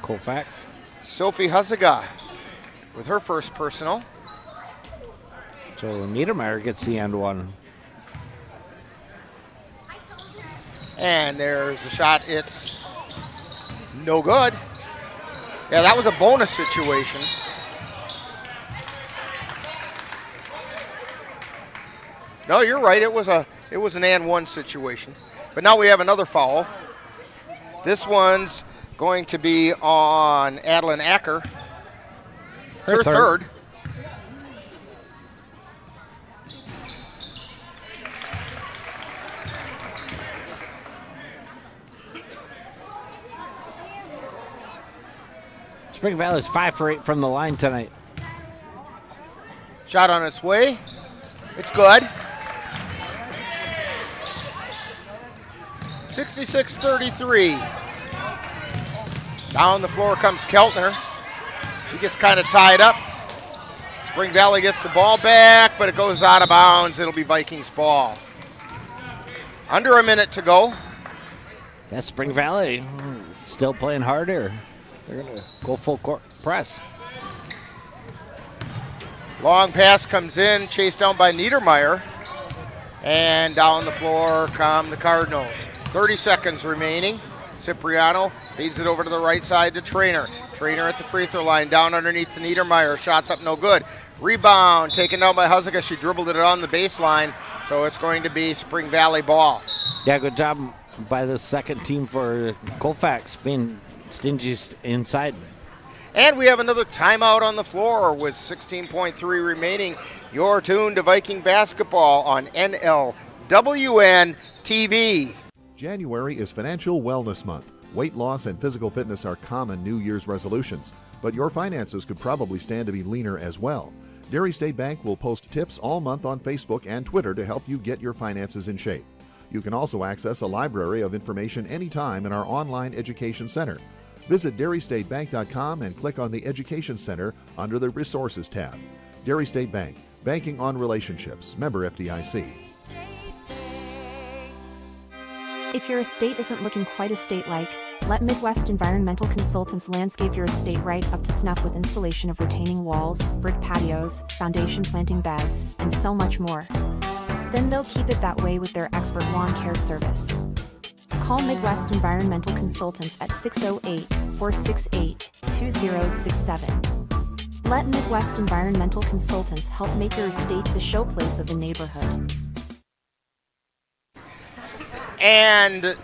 Speaker 14: Colfax.
Speaker 1: Sophie Huziga with her first personal.
Speaker 14: So Niedermeyer gets the end one.
Speaker 1: And there's a shot. It's no good. Yeah, that was a bonus situation. No, you're right. It was an and one situation. But now we have another foul. This one's going to be on Adeline Acker. Her third.
Speaker 14: Spring Valley's 5 for 8 from the line tonight.
Speaker 1: Shot on its way. It's good. 66-33. Down the floor comes Keltner. She gets kind of tied up. Spring Valley gets the ball back, but it goes out of bounds. It'll be Vikings ball. Under a minute to go.
Speaker 14: That's Spring Valley still playing hard here. They're going to go full court press.
Speaker 1: Long pass comes in, chased down by Niedermeyer. And down the floor come the Cardinals. 30 seconds remaining. Cipriano feeds it over to the right side to Trainer. Trainer at the free throw line, down underneath to Niedermeyer. Shots up, no good. Rebound taken down by Huziga. She dribbled it on the baseline, so it's going to be Spring Valley ball.
Speaker 14: Yeah, good job by the second team for Colfax being stingy inside.
Speaker 1: And we have another timeout on the floor with 16.3 remaining. You're tuned to Viking basketball on NLWN-TV.
Speaker 15: January is Financial Wellness Month. Weight loss and physical fitness are common New Year's resolutions, but your finances could probably stand to be leaner as well. Dairy State Bank will post tips all month on Facebook and Twitter to help you get your finances in shape. You can also access a library of information anytime in our online education center. Visit dairystatebank.com and click on the Education Center under the Resources tab. Dairy State Bank, banking on relationships. Member FDIC.
Speaker 19: If your estate isn't looking quite estate-like, let Midwest Environmental Consultants landscape your estate right up to snuff with installation of retaining walls, brick patios, foundation planting beds, and so much more. Then they'll keep it that way with their expert lawn care service. Call Midwest Environmental Consultants at 608-468-2067. Let Midwest Environmental Consultants help make your estate the showplace of the neighborhood.
Speaker 1: And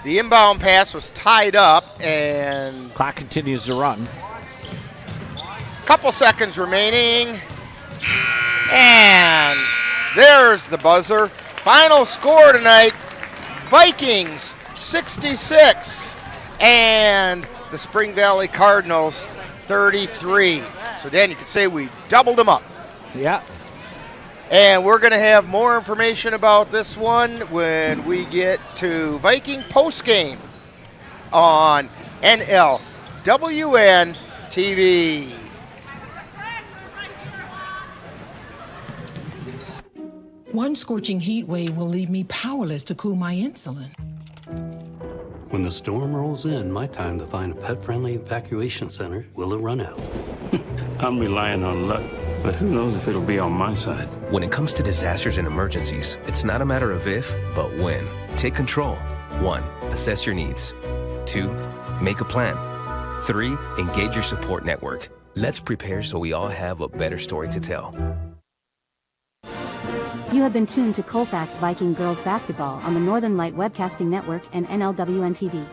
Speaker 1: the inbound pass was tied up, and
Speaker 14: clock continues to run.
Speaker 1: Couple seconds remaining, and there's the buzzer. Final score tonight, Vikings 66 and the Spring Valley Cardinals 33. So Dan, you could say we doubled them up.
Speaker 14: Yeah.
Speaker 1: And we're going to have more information about this one when we get to Viking postgame on NLWN-TV.
Speaker 8: One scorching heat wave will leave me powerless to cool my insulin.
Speaker 9: When the storm rolls in, my time to find a pet-friendly evacuation center will have run out.
Speaker 10: I'm relying on luck, but who knows if it'll be on my side.
Speaker 11: When it comes to disasters and emergencies, it's not a matter of if, but when. Take control. 1. Assess your needs. 2. Make a plan. 3. Engage your support network. Let's prepare so we all have a better story to tell.
Speaker 23: You have been tuned to Colfax Viking Girls Basketball on the Northern Light Webcasting Network and NLWN-TV.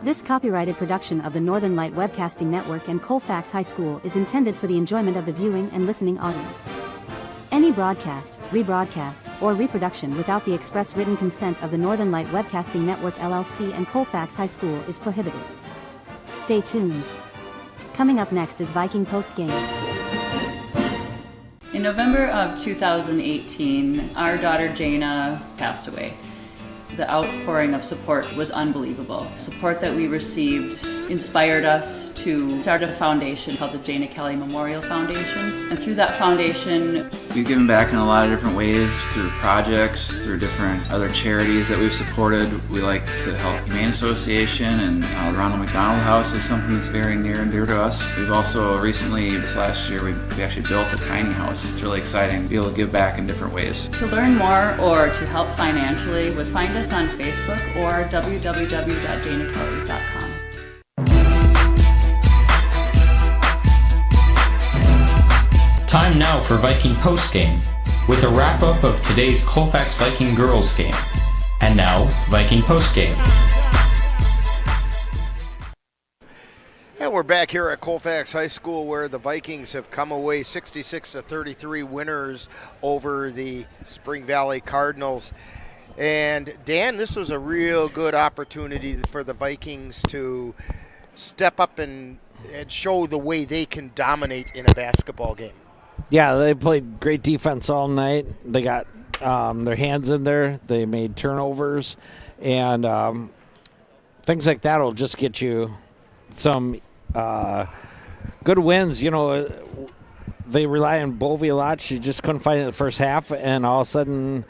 Speaker 23: This copyrighted production of the Northern Light Webcasting Network and Colfax High School is intended for the enjoyment of the viewing and listening audience. Any broadcast, rebroadcast, or reproduction without the express written consent of the Northern Light Webcasting Network LLC and Colfax High School is prohibited. Stay tuned. Coming up next is Viking Postgame.
Speaker 26: In November of 2018, our daughter Jana passed away. The outpouring of support was unbelievable. Support that we received inspired us to start a foundation called the Jana Kelly Memorial Foundation. And through that foundation,
Speaker 27: we've given back in a lot of different ways, through projects, through different other charities that we've supported. We like to help Humane Association, and the Ronald McDonald House is something that's very near and dear to us. We've also recently, this last year, we actually built a tiny house. It's really exciting to be able to give back in different ways.
Speaker 26: To learn more or to help financially, would find us on Facebook or www.janakelly.com.
Speaker 28: Time now for Viking Postgame, with a wrap-up of today's Colfax Viking Girls game. And now, Viking Postgame.
Speaker 1: And we're back here at Colfax High School, where the Vikings have come away 66-33 winners over the Spring Valley Cardinals. And Dan, this was a real good opportunity for the Vikings to step up and show the way they can dominate in a basketball game.
Speaker 14: Yeah, they played great defense all night. They got their hands in there. They made turnovers. And things like that will just get you some good wins. You know, they rely on Bovey a lot. She just couldn't find it in the first half. And all of a sudden,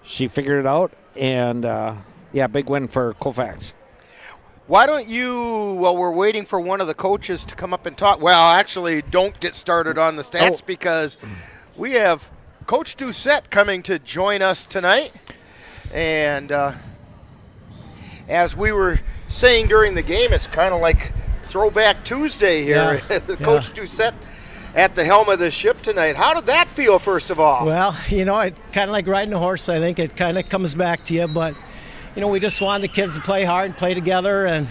Speaker 14: she figured it out. And, big win for Colfax.
Speaker 1: Why don't you, while we're waiting for one of the coaches to come up and talk, well, actually, don't get started on the stats because we have Coach Doucette coming to join us tonight. And as we were saying during the game, it's kind of like Throwback Tuesday here.
Speaker 29: Yeah.
Speaker 1: Coach Doucette at the helm of the ship tonight. How did that feel, first of all?
Speaker 29: Well, you know, it kind of like riding a horse. I think it kind of comes back to you, but you know, we just wanted the kids to play hard and play together, and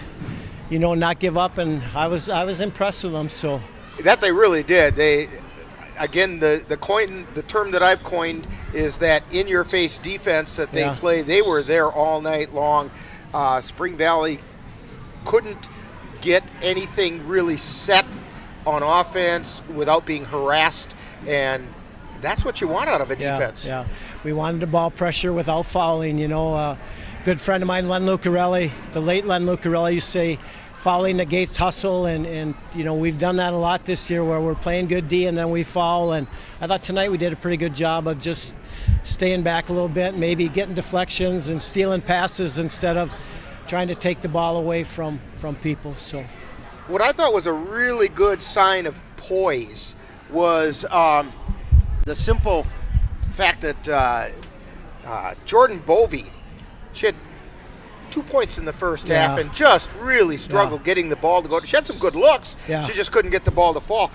Speaker 29: not give up, and I was impressed with them. So
Speaker 1: that they really did. They, again, the term that I've coined is that in-your-face defense that they play. They were there all night long. Spring Valley couldn't get anything really set on offense without being harassed, and that's what you want out of a defense.
Speaker 29: Yeah, we wanted the ball pressure without fouling. Good friend of mine, Len Lucarelli, the late Len Lucarelli, used to say, fouling negates hustle, and we've done that a lot this year where we're playing good D and then we foul, and I thought tonight we did a pretty good job of just staying back a little bit, maybe getting deflections and stealing passes instead of trying to take the ball away from people. So
Speaker 1: what I thought was a really good sign of poise was the simple fact that Jordan Bovey, she had 2 points in the first half and just really struggled getting the ball to go. She had some good looks.
Speaker 29: Yeah.
Speaker 1: She just couldn't get the ball to fall.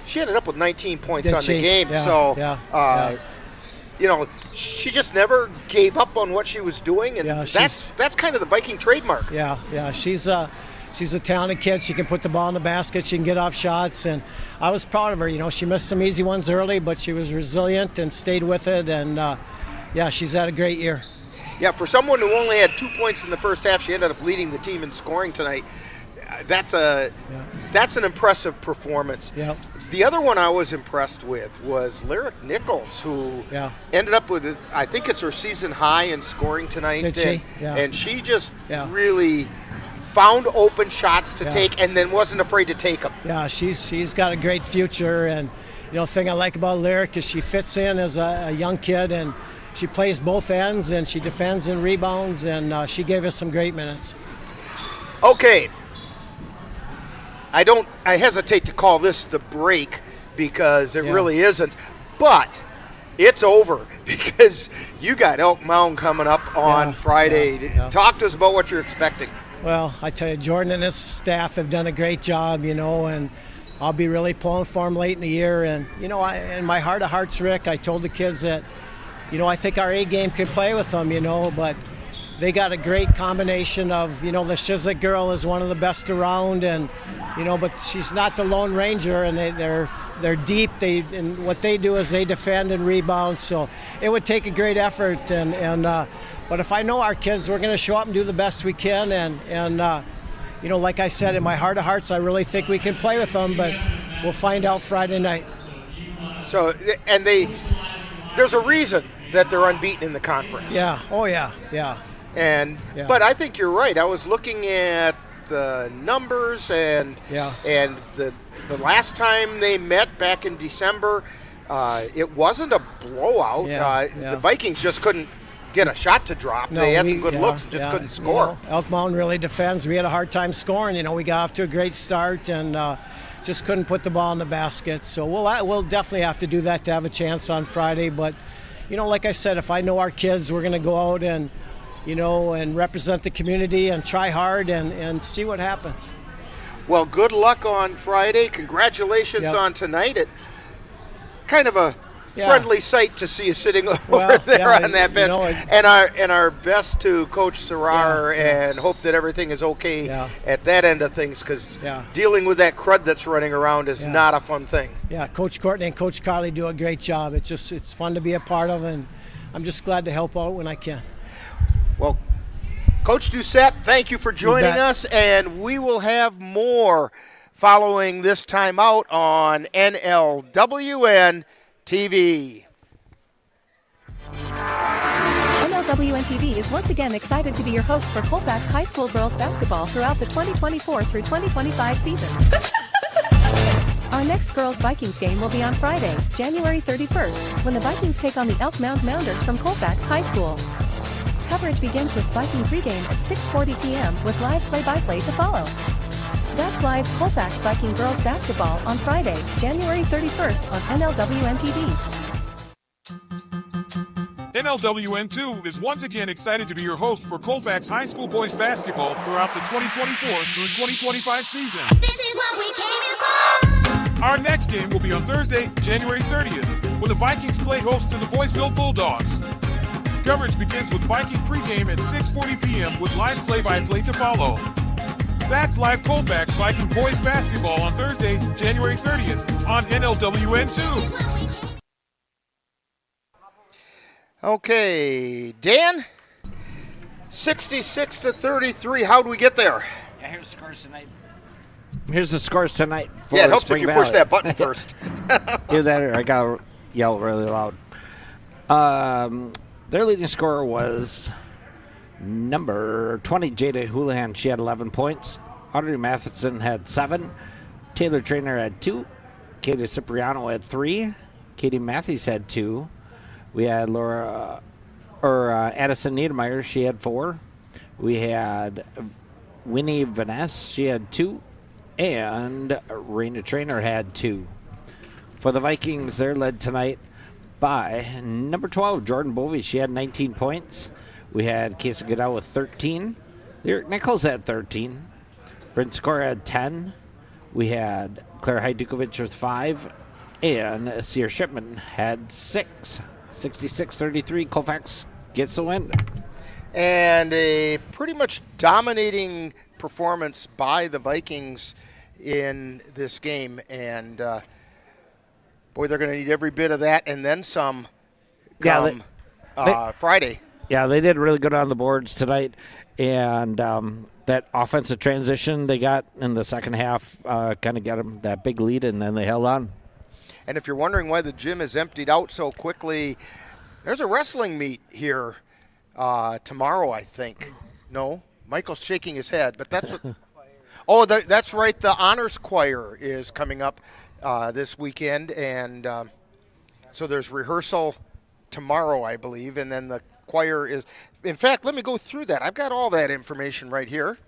Speaker 1: She ended up with 19 points on the game. She just never gave up on what she was doing, and that's kind of the Viking trademark.
Speaker 29: Yeah. She's a talented kid. She can put the ball in the basket. She can get off shots, and I was proud of her. She missed some easy ones early, but she was resilient and stayed with it, and she's had a great year.
Speaker 1: Yeah, for someone who only had 2 points in the first half, she ended up leading the team in scoring tonight. That's an impressive performance.
Speaker 29: Yep.
Speaker 1: The other one I was impressed with was Lyric Nichols, who ended up with, I think it's her season high in scoring tonight.
Speaker 29: Did she?
Speaker 1: And she just really found open shots to take and then wasn't afraid to take them.
Speaker 29: Yeah, she's got a great future, and the thing I like about Lyric is she fits in as a young kid, and she plays both ends, and she defends and rebounds, and she gave us some great minutes.
Speaker 1: Okay. I hesitate to call this the break because it really isn't, but it's over because you got Elk Mound coming up on Friday. Talk to us about what you're expecting.
Speaker 29: Well, I tell you, Jordan and his staff have done a great job, and I'll be really pulling for them late in the year. And, in my heart of hearts, Rick, I told the kids that, I think our A game could play with them, but they got a great combination of, the Shizik girl is one of the best around, and, but she's not the Lone Ranger, and they're deep. And what they do is they defend and rebound. So it would take a great effort, but if I know our kids, we're going to show up and do the best we can, and like I said, in my heart of hearts, I really think we can play with them, but we'll find out Friday night.
Speaker 1: So, and there's a reason that they're unbeaten in the conference.
Speaker 29: Yeah. Oh, yeah.
Speaker 1: But I think you're right. I was looking at the numbers, and the last time they met back in December, it wasn't a blowout. The Vikings just couldn't get a shot to drop. They had some good looks and just couldn't score.
Speaker 29: Elk Mound really defends. We had a hard time scoring. We got off to a great start and just couldn't put the ball in the basket. So we'll definitely have to do that to have a chance on Friday. But, like I said, if I know our kids, we're going to go out and represent the community and try hard and see what happens.
Speaker 1: Well, good luck on Friday. Congratulations on tonight. It kind of a friendly sight to see you sitting over there on that bench. And our best to Coach Serrar and hope that everything is okay at that end of things, because dealing with that crud that's running around is not a fun thing.
Speaker 29: Yeah, Coach Courtney and Coach Carley do a great job. It's fun to be a part of, and I'm just glad to help out when I can.
Speaker 1: Well, Coach Doucette, thank you for joining us, and we will have more following this time out on NLWN-TV.
Speaker 19: NLWN-TV is once again excited to be your host for Colfax High School Girls Basketball throughout the 2024 through 2025 season. Our next Girls Vikings game will be on Friday, January 31st, when the Vikings take on the Elk Mound Mounders from Colfax High School. Coverage begins with Viking pregame at 6:40 p.m. with live play-by-play to follow. That's live Colfax Viking Girls Basketball on Friday, January 31st on NLWN-TV.
Speaker 2: NLWN2 is once again excited to be your host for Colfax High School Boys Basketball throughout the 2024 through 2025 season.
Speaker 25: This is what we came in for!
Speaker 2: Our next game will be on Thursday, January 30th, when the Vikings play host to the Boysville Bulldogs. Coverage begins with Viking pregame at 6:40 p.m. with live play-by-play to follow. That's live Colfax Viking Boys Basketball on Thursday, January 30th on NLWN-2.
Speaker 1: Okay, Dan, 66-33. How do we get there?
Speaker 14: Yeah, here's the scores tonight. Here's the scores tonight. For
Speaker 1: Yeah, it helps
Speaker 14: Spring
Speaker 1: if you
Speaker 14: Valley.
Speaker 1: push that button first.
Speaker 14: Either that or I got to yell really loud. Their leading scorer was number 20, Jada Houlihan. She had 11 points. Audrey Matheson had 7. Taylor Trainer had 2. Katie Cipriano had 3. Katie Matthews had 2. We had Addison Niedermeyer. She had 4. We had Winnie Vaness. She had 2. And Raina Trainer had 2. For the Vikings, they're led tonight by number 12, Jordan Bovey. She had 19 points. We had Casey Goodell with 13. Lyric Nichols had 13. Brent Score had 10. We had Claire Hajdukovic with 5. And Sear Shipman had 6. 66-33, Colfax gets the win.
Speaker 1: And a pretty much dominating performance by the Vikings in this game. And, boy, they're going to need every bit of that and then some come Friday.
Speaker 14: Yeah, they did really good on the boards tonight. And that offensive transition they got in the second half kind of got them that big lead, and then they held on.
Speaker 1: And if you're wondering why the gym is emptied out so quickly, there's a wrestling meet here tomorrow, I think. No? Michael's shaking his head, but that's what. That's right. The Honors Choir is coming up this weekend, and so there's rehearsal tomorrow, I believe, and then the choir is. In fact, let me go through that. I've got all that information right here.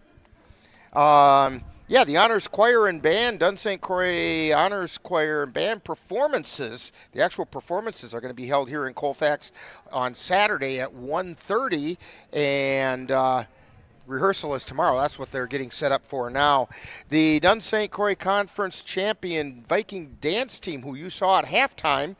Speaker 1: Yeah, the Honors Choir and Band, Dunn-St. Croix Honors Choir and Band performances, the actual performances are going to be held here in Colfax on Saturday at 1:30, and rehearsal is tomorrow. That's what they're getting set up for now. The Dunn-St. Croix Conference champion Viking dance team, who you saw at halftime,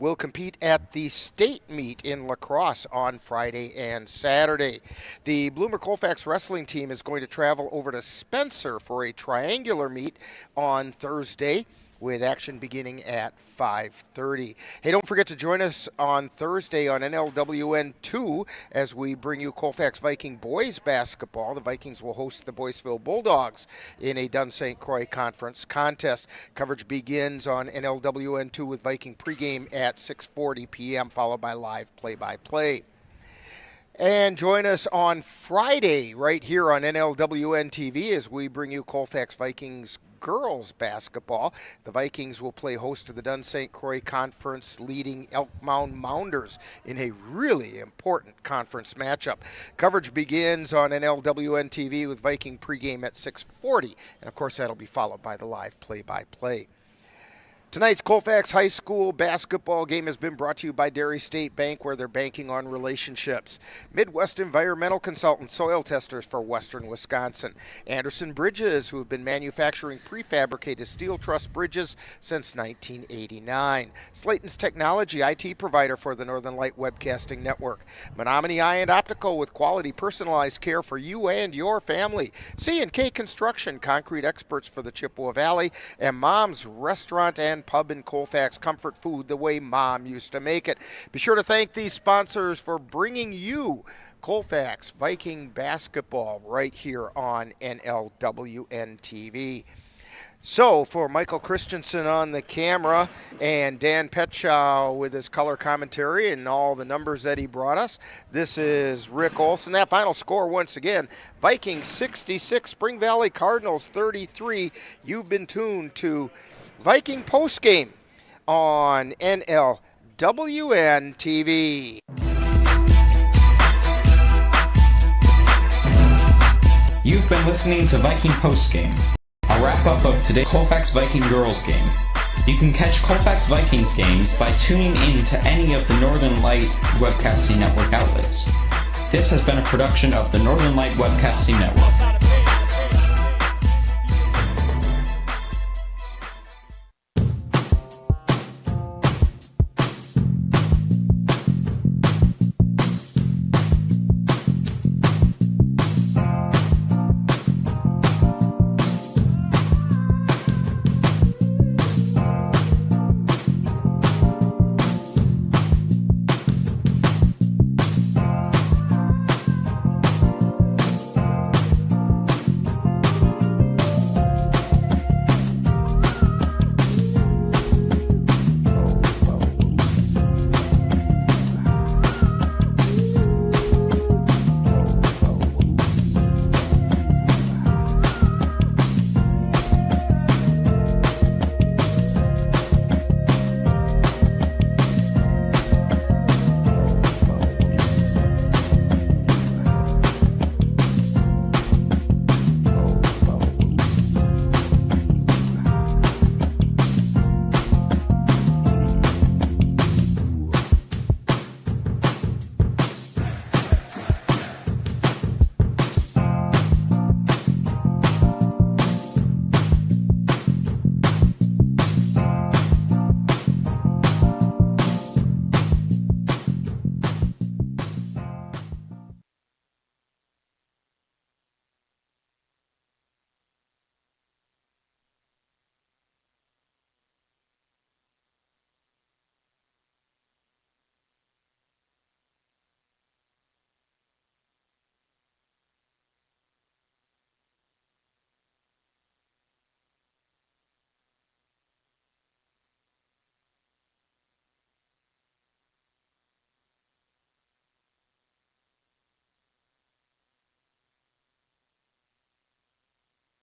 Speaker 1: will compete at the state meet in La Crosse on Friday and Saturday. The Bloomer Colfax wrestling team is going to travel over to Spencer for a triangular meet on Thursday, with action beginning at 5:30. Hey, don't forget to join us on Thursday on NLWN-2 as we bring you Colfax Viking Boys Basketball. The Vikings will host the Boyceville Bulldogs in a Dunn-St. Croix Conference contest. Coverage begins on NLWN-2 with Viking pregame at 6:40 p.m., followed by live play-by-play. And join us on Friday right here on NLWN-TV as we bring you Colfax Vikings Girls Basketball. The Vikings will play host to the Dunn-St. Croix Conference leading Elk Mound Mounders in a really important conference matchup. Coverage begins on NLWN-TV with Viking pregame at 6:40, and of course that'll be followed by the live play-by-play. Tonight's Colfax High School basketball game has been brought to you by Dairy State Bank, where they're banking on relationships. Midwest Environmental Consultants, soil testers for Western Wisconsin. Anderson Bridges, who have been manufacturing prefabricated steel truss bridges since 1989. Slayton's Technology, IT provider for the Northern Light Webcasting Network. Menominee Eye and Optical, with quality personalized care for you and your family. C&K Construction, concrete experts for the Chippewa Valley. And Mom's Restaurant and Pub in Colfax, comfort food the way Mom used to make it. Be sure to thank these sponsors for bringing you Colfax Viking basketball right here on NLWN-TV. So, for Michael Christensen on the camera and Dan Petschow with his color commentary and all the numbers that he brought us, this is Rick Olson. That final score once again, Vikings 66, Spring Valley Cardinals 33. You've been tuned to Viking Postgame on NLWN-TV.
Speaker 28: You've been listening to Viking Postgame, a wrap-up of today's Colfax Viking Girls game. You can catch Colfax Vikings games by tuning in to any of the Northern Light Webcasting Network outlets. This has been a production of the Northern Light Webcasting Network.